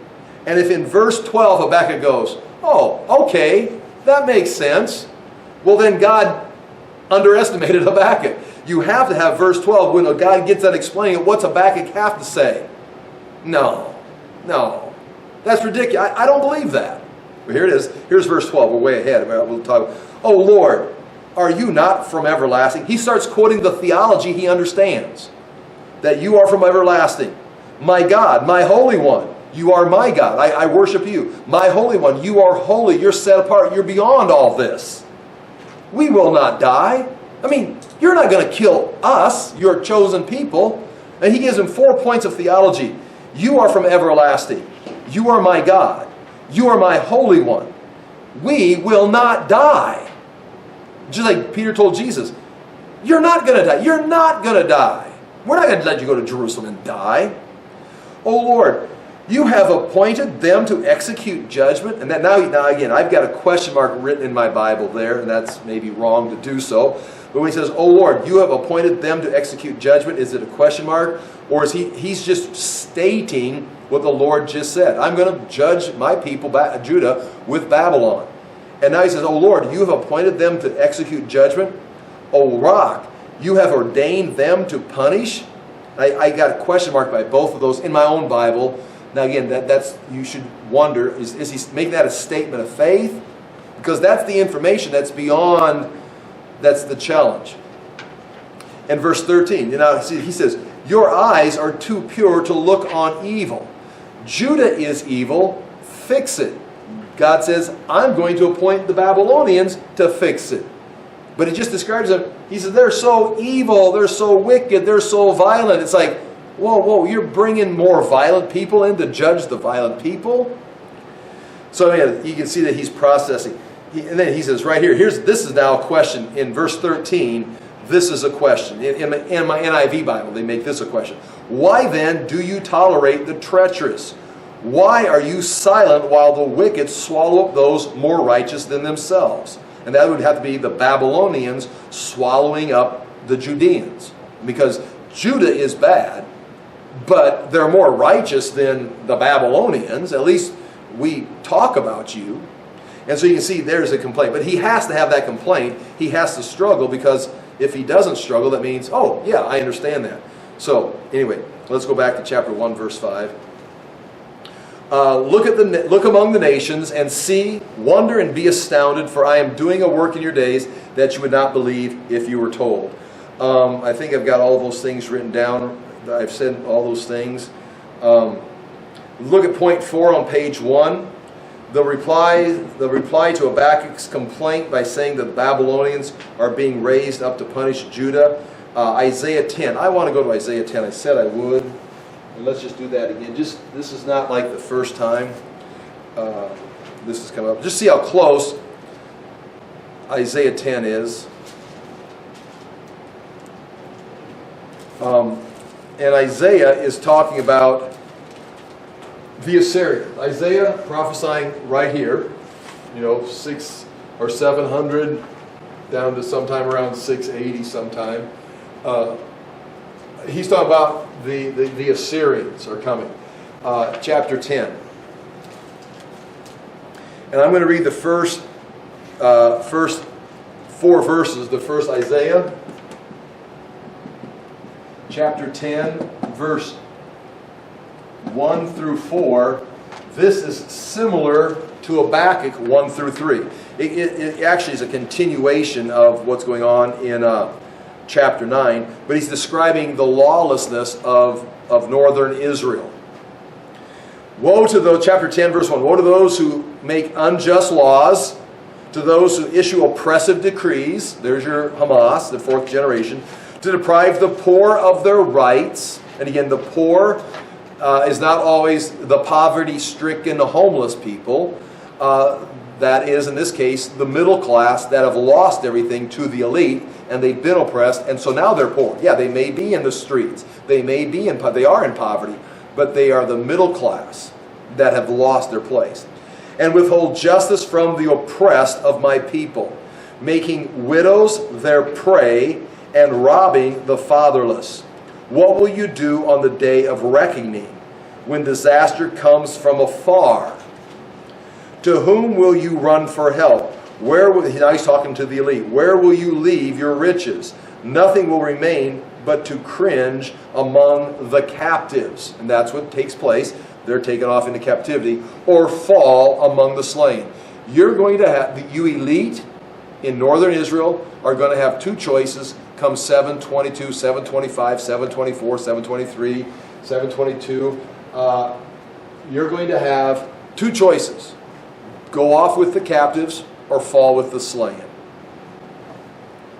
And if in verse 12 Habakkuk goes, oh, okay, that makes sense. Well, then God underestimated Habakkuk. You have to have verse 12 when God gets done explaining it. What's Habakkuk have to say? No. That's ridiculous. I don't believe that. Well, here it is. Here's verse 12. We're way ahead. We'll talk. Oh, Lord, are you not from everlasting? He starts quoting the theology he understands. That you are from everlasting. My God, my Holy One. You are my God. I worship you. My Holy One, you are holy. You're set apart. You're beyond all this. We will not die. I mean, you're not going to kill us, your chosen people. And he gives him 4 points of theology. You are from everlasting. You are my God. You are my Holy One. We will not die. Just like Peter told Jesus, you're not going to die. You're not going to die. We're not going to let you go to Jerusalem and die. Oh Lord, you have appointed them to execute judgment. And that now again, I've got a question mark written in my Bible there, and that's maybe wrong to do so. But when he says, oh Lord, you have appointed them to execute judgment, is it a question mark? Or is he's just stating what the Lord just said? I'm going to judge my people, Judah, with Babylon. And now he says, oh Lord, you have appointed them to execute judgment. O rock, you have ordained them to punish. I got a question mark by both of those in my own Bible. Now again, that's you should wonder, is he making that a statement of faith? Because that's the information that's beyond, that's the challenge. And verse 13, he says, your eyes are too pure to look on evil. Judah is evil, fix it. God says, I'm going to appoint the Babylonians to fix it. But he just describes them, he says, they're so evil, they're so wicked, they're so violent. It's like, whoa, you're bringing more violent people in to judge the violent people? So yeah, you can see that he's processing. And then he says right here, this is now a question. In verse 13, this is a question. In my NIV Bible, they make this a question. Why then do you tolerate the treacherous? Why are you silent while the wicked swallow up those more righteous than themselves? And that would have to be the Babylonians swallowing up the Judeans. Because Judah is bad, but they're more righteous than the Babylonians. At least we talk about you. And so you can see there's a complaint. But he has to have that complaint. He has to struggle, because if he doesn't struggle, that means, oh, yeah, I understand that. So, anyway, let's go back to chapter 1, verse 5. Look among the nations and see, wonder and be astounded, for I am doing a work in your days that you would not believe if you were told. I think I've got all those things written down. I've said all those things. Look at point 4 on page 1. The reply to Habakkuk's complaint by saying that the Babylonians are being raised up to punish Judah. Isaiah 10. I want to go to Isaiah 10. I said I would. And let's just do that again. This is not like the first time this has come up. Just see how close Isaiah 10 is. And Isaiah is talking about the Assyrians. Isaiah prophesying right here, 6 or 700 down to sometime around 680 sometime. He's talking about the Assyrians are coming. Chapter 10. And I'm going to read the first 4 verses. The first Isaiah, chapter 10, verse 1 through 4. This is similar to Habakkuk 1 through 3. It actually is a continuation of what's going on in chapter 9, but he's describing the lawlessness of northern Israel. Woe to those, chapter 10, verse 1, woe to those who make unjust laws, to those who issue oppressive decrees, there's your Hamas, the 4th generation, to deprive the poor of their rights. And again, the poor is not always the poverty-stricken homeless people. That is, in this case, the middle class that have lost everything to the elite, and they've been oppressed, and so now they're poor. Yeah, they may be in the streets. They are in poverty, but they are the middle class that have lost their place. And withhold justice from the oppressed of my people, making widows their prey and robbing the fatherless. What will you do on the day of reckoning, when disaster comes from afar? To whom will you run for help? Now he's talking to the elite. Where will you leave your riches? Nothing will remain but to cringe among the captives. And that's what takes place. They're taken off into captivity, or fall among the slain. You're going to have, you elite in northern Israel are going to have 2 choices come 722, 725, 724, 723, 722. You're going to have 2 choices. Go off with the captives or fall with the slain.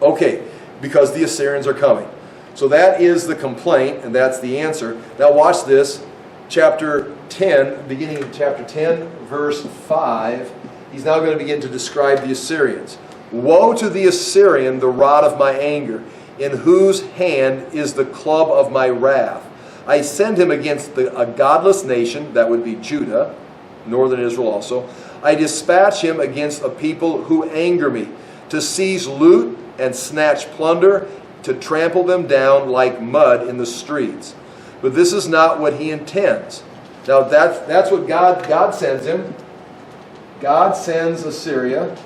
Okay, because the Assyrians are coming. So that is the complaint, and that's the answer. Now watch this. Chapter 10, beginning of chapter 10, verse 5. He's now going to begin to describe the Assyrians. Woe to the Assyrian, the rod of my anger, in whose hand is the club of my wrath. I send him against a godless nation, that would be Judah, northern Israel also. I dispatch him against a people who anger me, to seize loot and snatch plunder, to trample them down like mud in the streets. But this is not what he intends. Now that's what God sends him. God sends Assyria.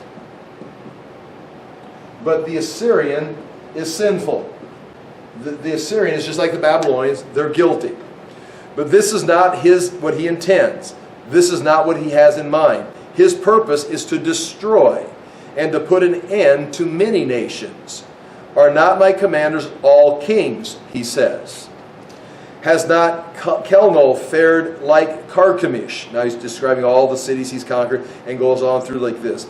But the Assyrian is sinful. The Assyrian is just like the Babylonians. They're guilty. But this is not what he intends. This is not what he has in mind. His purpose is to destroy and to put an end to many nations. Are not my commanders all kings, he says. Has not Kelno fared like Carchemish? Now he's describing all the cities he's conquered and goes on through like this.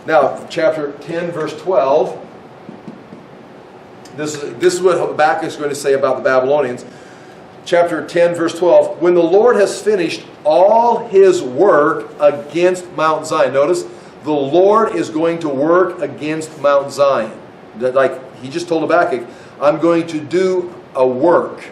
Now, chapter 10, verse 12. This is what Habakkuk is going to say about the Babylonians. Chapter 10, verse 12. When the Lord has finished all his work against Mount Zion. Notice, the Lord is going to work against Mount Zion. Like he just told Habakkuk, I'm going to do a work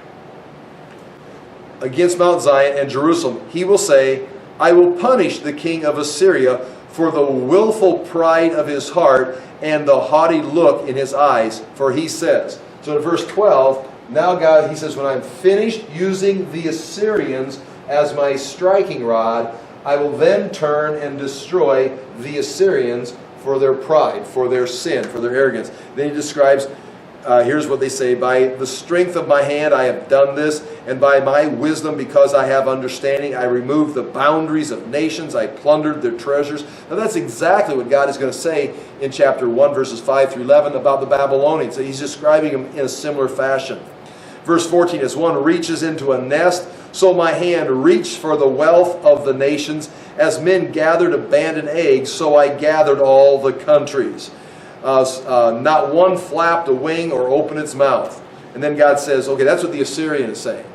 against Mount Zion and Jerusalem. He will say, I will punish the king of Assyria for the willful pride of his heart and the haughty look in his eyes. For he says, so in verse 12, Now God, he says, when I'm finished using the Assyrians as my striking rod, I will then turn and destroy the Assyrians for their pride, for their sin, for their arrogance. Then he describes, here's what they say, by the strength of my hand I have done this, and by my wisdom, because I have understanding, I removed the boundaries of nations, I plundered their treasures. Now that's exactly what God is going to say in chapter 1, verses 5 through 11 about the Babylonians. He's describing them in a similar fashion. Verse 14, as one reaches into a nest, so my hand reached for the wealth of the nations. As men gathered abandoned eggs, so I gathered all the countries. Not one flapped a wing or opened its mouth. And then God says, okay, that's what the Assyrian is saying.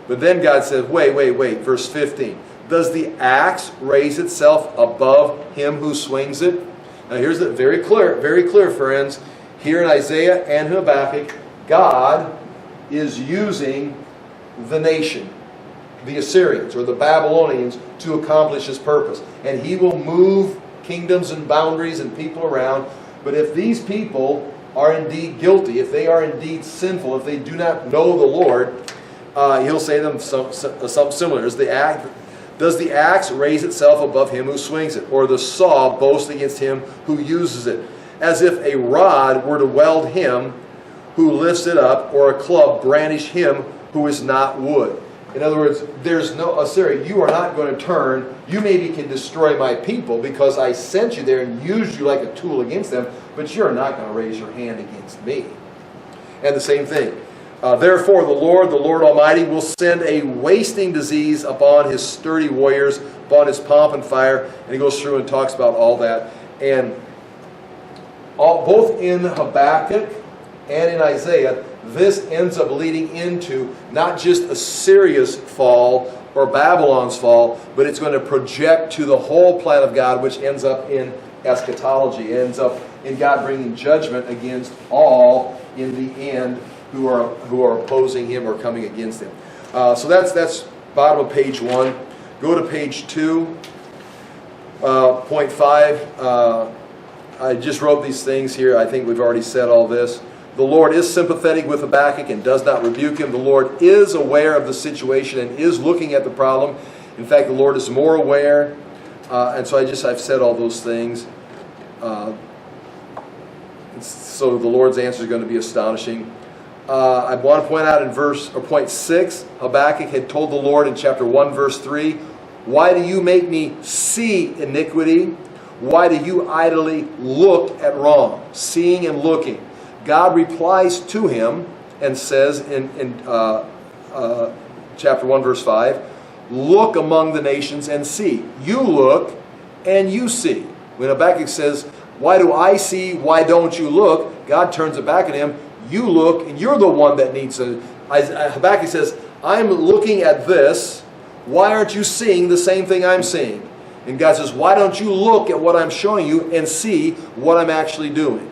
But then God says, wait, verse 15. Does the axe raise itself above him who swings it? Now here's the very clear, friends. Here in Isaiah and Habakkuk, God is using the nation, the Assyrians or the Babylonians, to accomplish his purpose. And he will move kingdoms and boundaries and people around. But if these people are indeed guilty, if they are indeed sinful, if they do not know the Lord, he'll say to them something similar. Does the axe raise itself above him who swings it, or the saw boast against him who uses it? As if a rod were to weld him who lifts it up, or a club brandish him who is not wood. In other words, there's no Assyria. You are not going to turn. You maybe can destroy my people because I sent you there and used you like a tool against them, but you're not going to raise your hand against me. And the same thing. Therefore, the Lord Almighty, will send a wasting disease upon his sturdy warriors, upon his pomp and fire. And he goes through and talks about all that. And both in Habakkuk and in Isaiah, this ends up leading into not just Assyria's fall or Babylon's fall, but it's going to project to the whole plan of God, which ends up in eschatology. It ends up in God bringing judgment against all in the end who are opposing him or coming against him. So that's bottom of page 1. Go to page 2, point 5. I just wrote these things here. I think we've already said all this. The Lord is sympathetic with Habakkuk and does not rebuke him. The Lord is aware of the situation and is looking at the problem. In fact, the Lord is more aware. And so I've said all those things. So the Lord's answer is going to be astonishing. I want to point out in point 6, Habakkuk had told the Lord in chapter 1, verse 3, why do you make me see iniquity? Why do you idly look at wrong? Seeing and looking. God replies to him and says in chapter 1, verse 5, look among the nations and see. You look and you see. When Habakkuk says, why do I see? Why don't you look? God turns it back at him. You look and you're the one that needs to. Habakkuk says, I'm looking at this. Why aren't you seeing the same thing I'm seeing? And God says, why don't you look at what I'm showing you and see what I'm actually doing?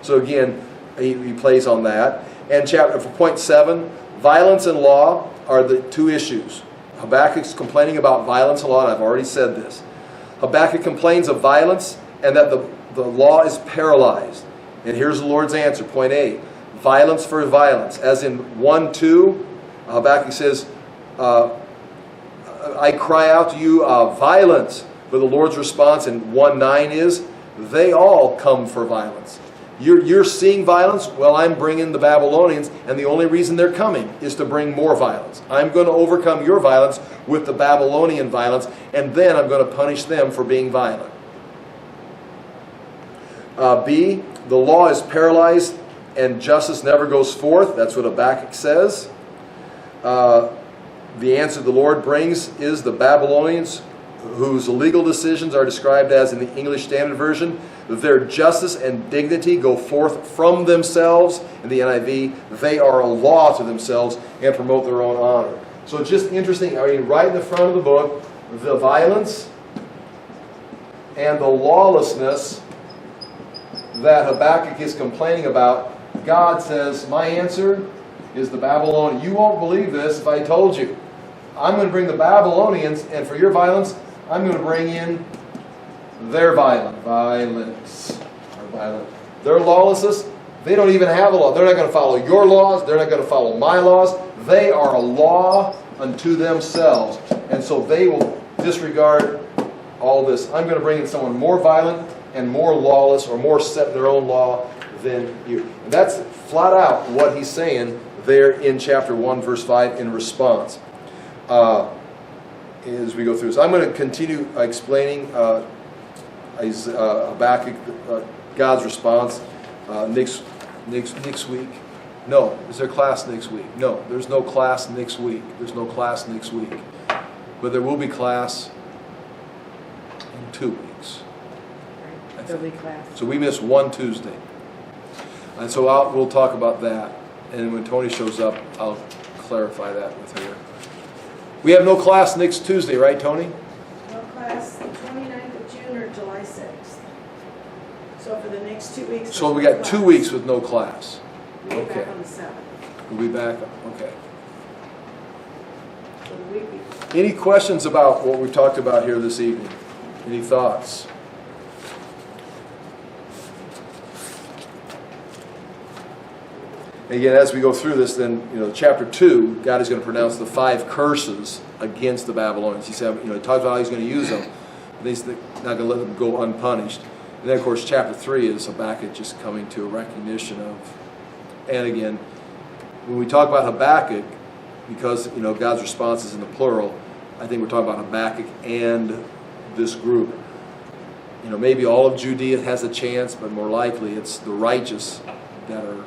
So again, he plays on that. And for point 7, violence and law are the two issues. Habakkuk's complaining about violence and law, and I've already said this. Habakkuk complains of violence and that the law is paralyzed. And here's the Lord's answer, point A. Violence for violence. As in 1:2, Habakkuk says, I cry out to you, violence. But the Lord's response in 1:9 is, they all come for violence. You're seeing violence? Well, I'm bringing the Babylonians, and the only reason they're coming is to bring more violence. I'm going to overcome your violence with the Babylonian violence, and then I'm going to punish them for being violent. B, the law is paralyzed and justice never goes forth. That's what Habakkuk says. The answer the Lord brings is the Babylonians, whose legal decisions are described as, in the English Standard Version, their justice and dignity go forth from themselves. In the NIV, they are a law to themselves and promote their own honor. So it's just interesting. I mean, right in the front of the book, the violence and the lawlessness that Habakkuk is complaining about, God says, my answer is the Babylonians. You won't believe this if I told you. I'm going to bring the Babylonians, and for your violence, I'm going to bring in their violence. Their lawlessness, They don't even have a law. They're not going to follow your laws. They're not going to follow my laws. They are a law unto themselves. And so they will disregard all this. I'm going to bring in someone more violent and more lawless, or more set in their own law than you. And that's flat out what he's saying there in chapter 1, verse 5 in response. As we go through. So I'm going to continue explaining Habakkuk, God's response next week. No. Is there class next week? No. There's no class next week. There's no class next week. But there will be class in 2 weeks. There'll be class. So we missed one Tuesday. And so we'll talk about that. And when Tony shows up, I'll clarify that with her. We have no class next Tuesday, right, Tony? No class the 29th of June or July 6th. So for the next 2 weeks. So we got 2 weeks with no class. We'll be Okay. back on the 7th. We'll be back. Okay. So the week before. Any questions about what we've talked about here this evening? Any thoughts? Again, as we go through this, then, chapter 2, God is going to pronounce the 5 curses against the Babylonians. He said, he talks about how he's going to use them, but he's not going to let them go unpunished. And then, of course, chapter 3 is Habakkuk just coming to a recognition of. And again, when we talk about Habakkuk, because God's response is in the plural, I think we're talking about Habakkuk and this group. Maybe all of Judea has a chance, but more likely it's the righteous that are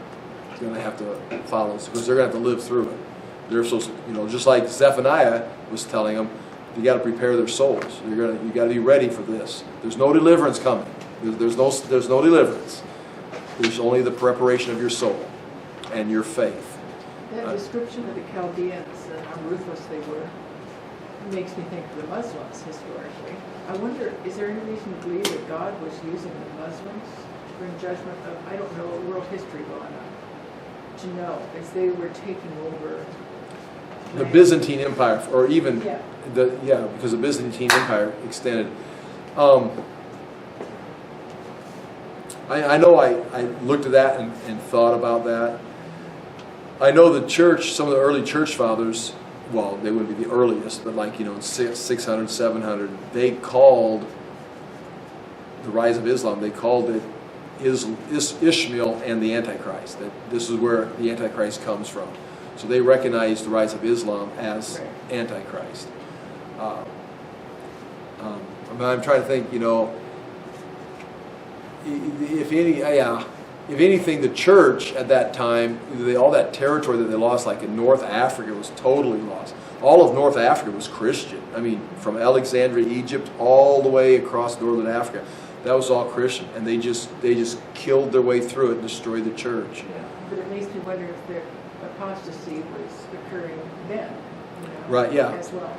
going to have to follow us, because they're going to have to live through it. They're supposed to, just like Zephaniah was telling them, you got to prepare their souls. You got to be ready for this. There's no deliverance coming. There's no deliverance. There's only the preparation of your soul and your faith. That description of the Chaldeans and how ruthless they were makes me think of the Muslims historically. I wonder, is there any reason to believe that God was using the Muslims to bring judgment of, I don't know, world history going on, to know, as they were taking over The Byzantine Empire, or even Yeah. because the Byzantine Empire extended. I know I looked at that and thought about that. I know the church, some of the early church fathers, well, they wouldn't be the earliest, but in 600, 700, they called the rise of Islam, they called it Ishmael and the Antichrist. That this is where the Antichrist comes from. So they recognized the rise of Islam as Antichrist. I'm trying to think, if anything, the church at that time, all that territory that they lost, like in North Africa, was totally lost. All of North Africa was Christian. I mean, from Alexandria, Egypt, all the way across northern Africa. That was all Christian, and they just killed their way through it and destroyed the church. Yeah, but it makes me wonder if their apostasy was occurring then, Right, yeah. as well.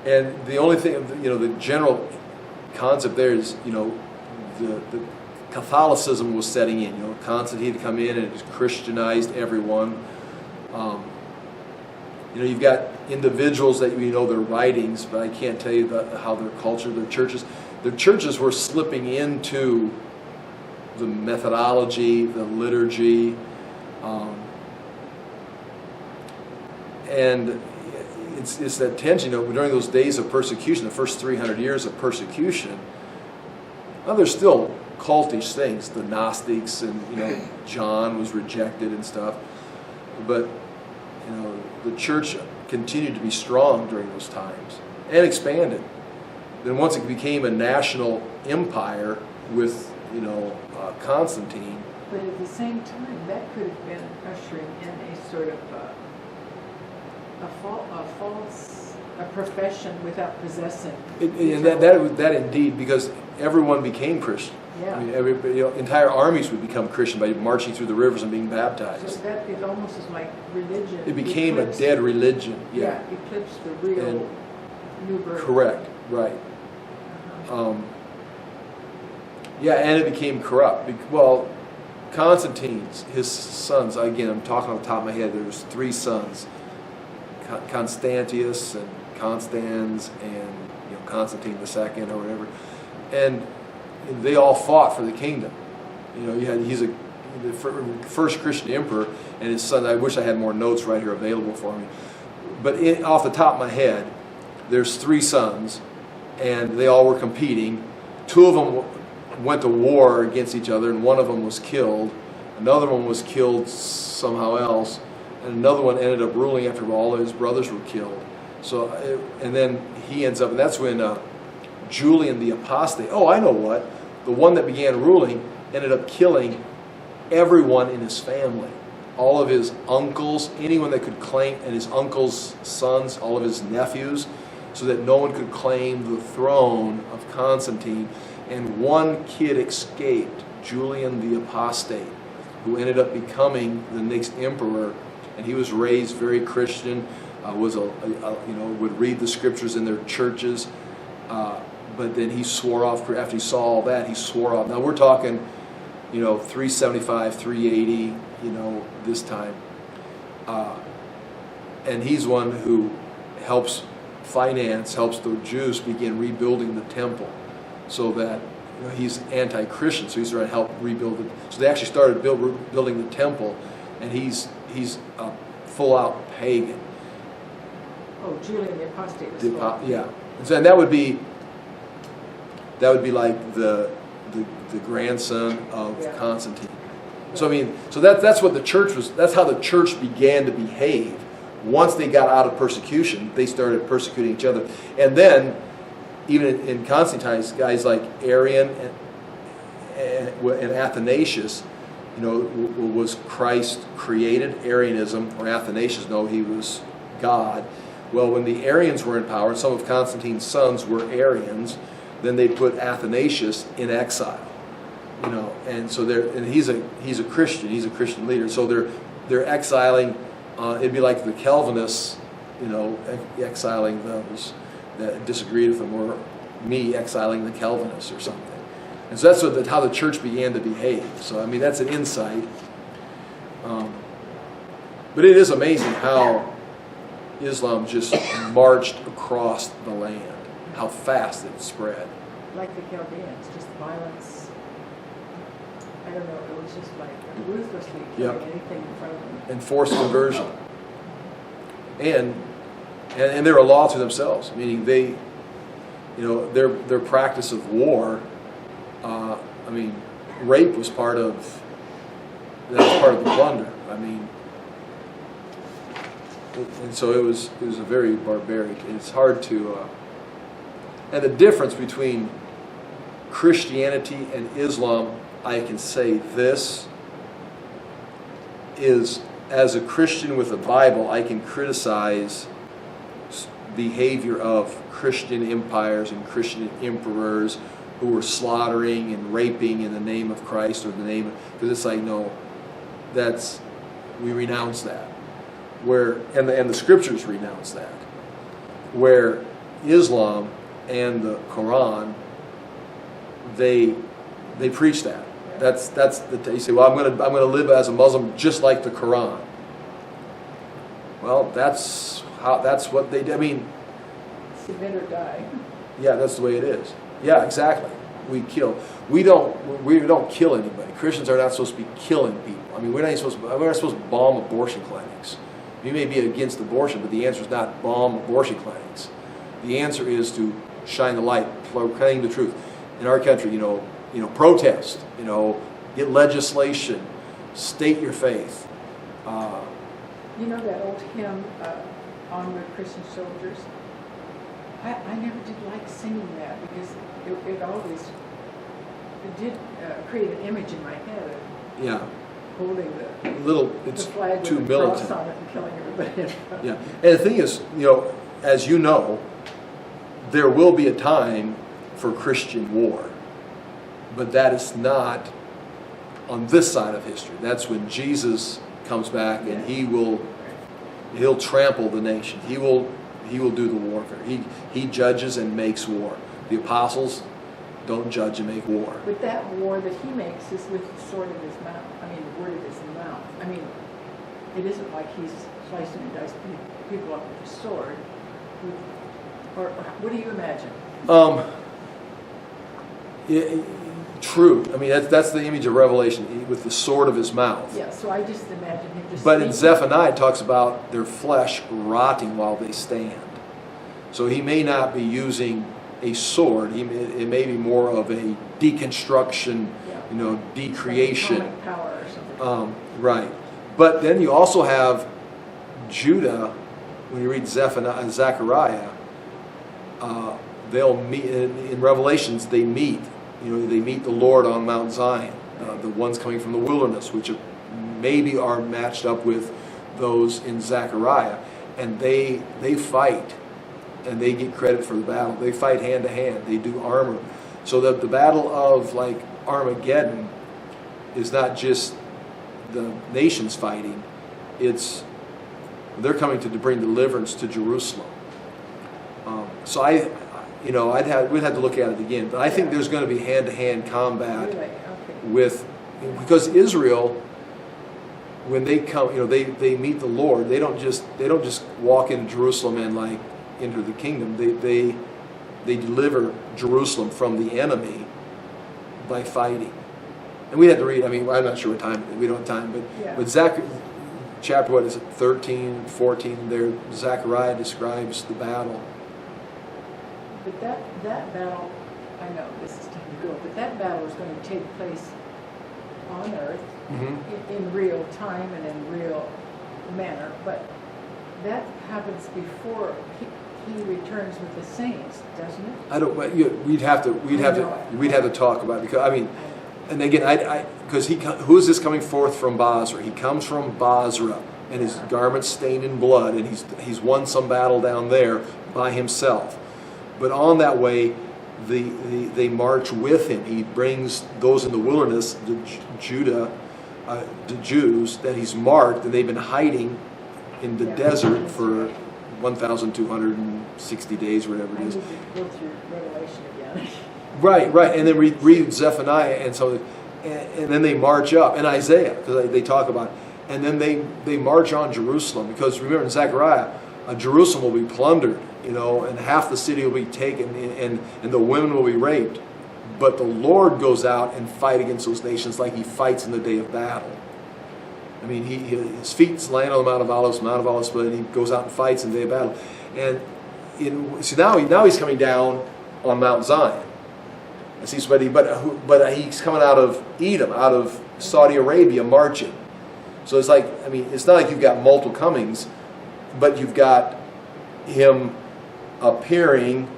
And the only thing, the general concept there is, the Catholicism was setting in. Constantine had come in and just Christianized everyone. You've got individuals that their writings, but I can't tell you how their culture, their churches. Their churches were slipping into the methodology, the liturgy, and it's that tension. During those days of persecution, the first 300 years of persecution, there's still cultish things. The Gnostics and John was rejected and stuff, but the church continued to be strong during those times and expanded. Then once it became a national empire with Constantine. But at the same time, that could have been ushering in a sort of a profession without possessing. And that indeed, because everyone became Christian. Yeah. I mean, entire armies would become Christian by marching through the rivers and being baptized. So that it almost is like religion. It became a dead religion. Yeah, eclipsed the real new birth. Correct. Right. And it became corrupt. Well, Constantine's, his sons, again, I'm talking off the top of my head, there was 3 sons, Constantius and Constans and Constantine II or whatever, and they all fought for the kingdom. the first Christian emperor and his son. I wish I had more notes right here available for me. But off the top of my head, there's 3 sons, and they all were competing. 2 of them went to war against each other, and one of them was killed. Another one was killed somehow else, and another one ended up ruling after all of his brothers were killed. So, and then he ends up, and that's when Julian the Apostate, oh, I know what, the one that began ruling ended up killing everyone in his family. All of his uncles, anyone that could claim, and his uncles' sons, all of his nephews, so that no one could claim the throne of Constantine. And one kid escaped, Julian the Apostate, who ended up becoming the next emperor. And he was raised very Christian, would read the scriptures in their churches. But then he swore off, after he saw all that, he swore off. Now we're talking, 375, 380, this time. And he's one who helps the Jews begin rebuilding the temple, so that he's anti-Christian, so he's trying to help rebuild it. So they actually started building the temple, and he's a full-out pagan. Oh, Julian the Apostate was Yeah, and that would be like the grandson of Constantine. So that's what the church was. That's how the church began to behave. Once they got out of persecution, they started persecuting each other, and then even in Constantine's, guys like Arian and Athanasius, was Christ created? Arianism, or Athanasius, no, he was God. Well, when the Arians were in power, some of Constantine's sons were Arians, then they put Athanasius in exile. And so he's a Christian, he's a Christian leader. So they're exiling. It'd be like the Calvinists, exiling those that disagreed with them, or me exiling the Calvinists or something. And so that's how the church began to behave. So that's an insight. But it is amazing how Islam just marched across the land, how fast it spread. like the Chaldeans, just violence. I don't know, it was just like ruthlessly killing anything in front of them. And forced conversion. And they're a law to themselves, meaning they, their practice of war. Rape was part of the plunder. And so it was a very barbaric. It's hard to. And the difference between Christianity and Islam, I can say this, is as a Christian with a Bible, I can criticize behavior of Christian empires and Christian emperors who were slaughtering and raping in the name of Christ, or the name of, because it's like, no, we renounce that. And the scriptures renounce that. Where Islam and the Quran, they preach that. You say, well, I'm going to live as a Muslim just like the Quran. Well, that's what they do. Submit or die. Yeah, that's the way it is. Yeah, exactly. We don't kill anybody. Christians are not supposed to be killing people. We're not supposed to bomb abortion clinics. You may be against abortion, but the answer is not bomb abortion clinics. The answer is to shine the light, proclaim the truth. In our country, protest, get legislation, state your faith. That old hymn, Onward Christian Soldiers? I never did like singing that because it did create an image in my head of holding the flag too with a militant. cross on it and killing everybody in front. Yeah, and the thing is, as you know, there will be a time for Christian war, but that is not on this side of history. That's when Jesus comes back, and he'll trample the nation. He will do the warfare. He judges and makes war. The apostles don't judge and make war. But that war that he makes is with the sword of his mouth. The word of his mouth. It isn't like he's slicing and dicing people up with a sword. Or what do you imagine? true. I mean, that's the image of Revelation, with the sword of his mouth. Yeah, so I just imagine him just But in speaking. Zephaniah, it talks about their flesh rotting while they stand. So he may not be using a sword. It may be more of a deconstruction, Yeah. decreation. Atomic power or something. Right. But then you also have Judah. When you read Zephaniah and Zechariah, they'll meet in Revelations. They meet. They meet the Lord on Mount Zion. The ones coming from the wilderness, which maybe are matched up with those in Zechariah, and they fight, and they get credit for the battle. They fight hand to hand. They do armor. So that the battle of like Armageddon is not just the nations fighting. They're coming to bring deliverance to Jerusalem. So we'd have to look at it again. But I think there's going to be hand-to-hand combat Really? Okay. because Israel, when they come, they meet the Lord. They don't just walk into Jerusalem and like enter the kingdom. They deliver Jerusalem from the enemy by fighting. And we had to read. I mean, I'm not sure what time. We don't have time, Yeah. but chapter 13, 14. There, Zechariah describes the battle. But that battle, I know this is time to go, but that battle is going to take place on earth in real time and in real manner. But that happens before he returns with the saints, doesn't it? I don't. We'd have to talk about it because I mean, and again, because who is this coming forth from Basra? He comes from Basra, and his garments stained in blood, and he's won some battle down there by himself. But on that way, they march with him. He brings those in the wilderness, the Jews that he's marked, and they've been hiding in the desert for 1,260 days, whatever it is. I need to go through Revelation again. Right, and then read Zephaniah, and then they march up, and Isaiah, because they talk about it. And then they march on Jerusalem, because remember in Zechariah, Jerusalem will be plundered, and half the city will be taken, and the women will be raped. But the Lord goes out and fight against those nations like he fights in the day of battle. I mean, his feet land on the Mount of Olives split, and he goes out and fights in the day of battle. And now he's coming down on Mount Zion. But he's coming out of Edom, out of Saudi Arabia, marching. So it's like, I mean, it's not like you've got multiple comings, but you've got him appearing,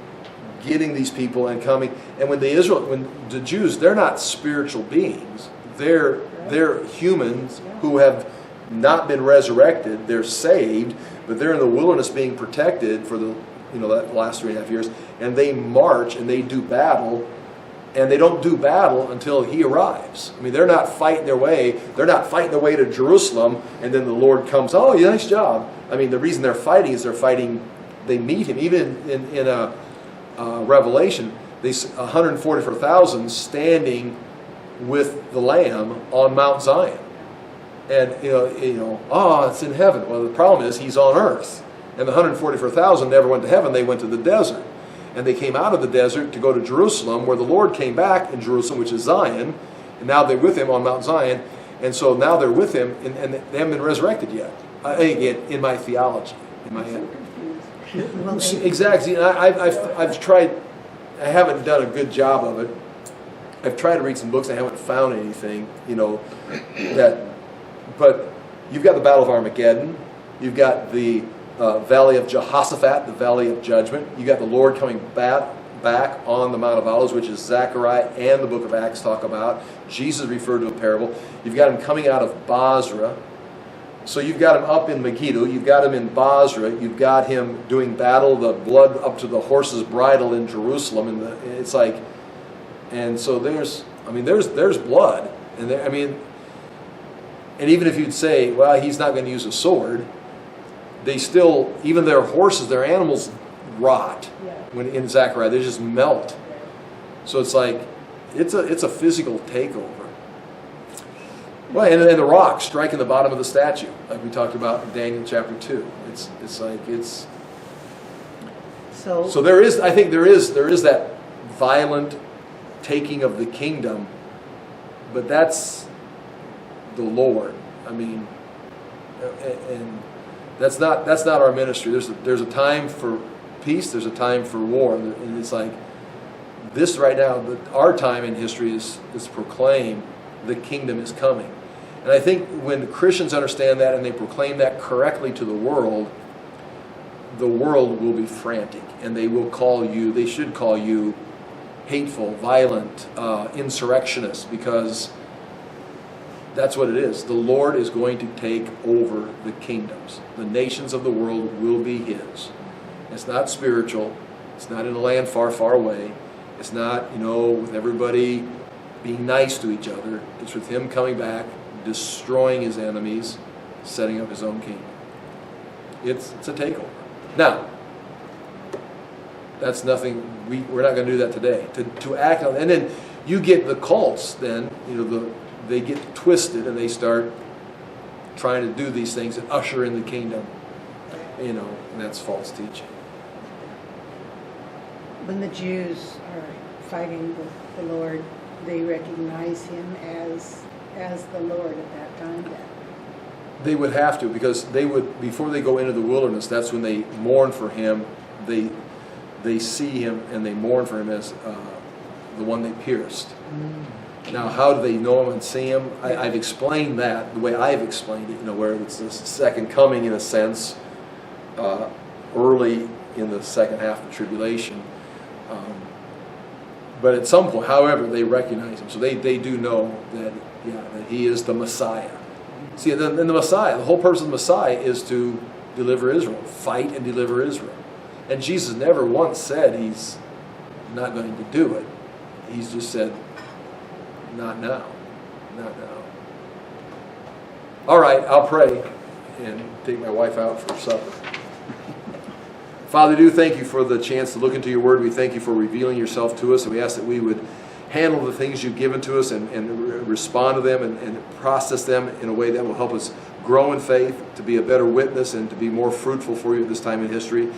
getting these people and coming. And when the Jews, they're not spiritual beings. They're humans who have not been resurrected. They're saved, but they're in the wilderness being protected for that last 3.5 years. And they march and they do battle. And they don't do battle until he arrives. I mean, they're not fighting their way. They're not fighting their way to Jerusalem, and then the Lord comes. Oh, yeah, nice job. I mean, the reason they're fighting is they meet him. Even in Revelation, 144,000 standing with the Lamb on Mount Zion, and it's in heaven. Well, the problem is he's on earth, and the 144,000 never went to heaven. They went to the desert. And they came out of the desert to go to Jerusalem, where the Lord came back in Jerusalem, which is Zion. And now they're with him on Mount Zion. And so now they're with him, and they haven't been resurrected yet. Again, in my theology, in my head. Exactly. I've tried. I haven't done a good job of it. I've tried to read some books. I haven't found anything, But you've got the Battle of Armageddon. You've got the Valley of Jehoshaphat, the Valley of Judgment. You got the Lord coming back on the Mount of Olives, which is Zechariah and the book of Acts talk about. Jesus referred to a parable. You've got him coming out of Basra. So you've got him up in Megiddo. You've got him in Basra. You've got him doing battle, the blood up to the horse's bridle in Jerusalem. And so there's blood. And and even if you'd say, well, he's not going to use a sword, they still, even their horses, their animals rot when in Zechariah. They just melt. So it's like, it's a physical takeover. Well, and the rock striking the bottom of the statue, like we talked about in Daniel chapter 2. So there is, I think there is that violent taking of the kingdom But that's the Lord. I mean, and that's not our ministry. There's a time for peace. There's a time for war, and it's like this right now. Our time in history is proclaim the kingdom is coming. And I think when Christians understand that and they proclaim that correctly to the world will be frantic, and they should call you hateful, violent, insurrectionist, because that's what it is. The Lord is going to take over the kingdoms. The nations of the world will be His. It's not spiritual. It's not in a land far, far away. It's not, with everybody being nice to each other. It's with Him coming back, destroying His enemies, setting up His own kingdom. It's a takeover. Now, that's nothing. We're not going to do that today. To act on, and then you get the cults. Then they get twisted and they start trying to do these things and usher in the kingdom. And that's false teaching. When the Jews are fighting with the Lord, they recognize Him as the Lord at that time then. They would have to, because before they go into the wilderness, that's when they mourn for Him. They see Him and they mourn for Him as the one they pierced. Now, how do they know Him and see Him? I've explained that the way I've explained it, where it's the second coming in a sense, early in the second half of the tribulation. But at some point, however, they recognize Him. So they do know that He is the Messiah. See, then the Messiah, the whole purpose of the Messiah is to deliver Israel, fight and deliver Israel. And Jesus never once said He's not going to do it. He's just said, not now. Not now. All right, I'll pray and take my wife out for supper. Father, I do thank You for the chance to look into Your Word. We thank You for revealing Yourself to us, and we ask that we would handle the things You've given to us and respond to them and process them in a way that will help us grow in faith, to be a better witness, and to be more fruitful for You at this time in history.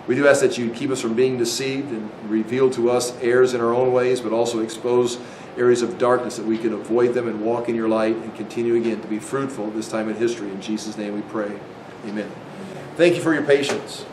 We do ask that You keep us from being deceived and reveal to us errors in our own ways, but also expose areas of darkness that we can avoid them and walk in Your light and continue again to be fruitful this time in history. In Jesus' name we pray. Amen. Thank you for your patience.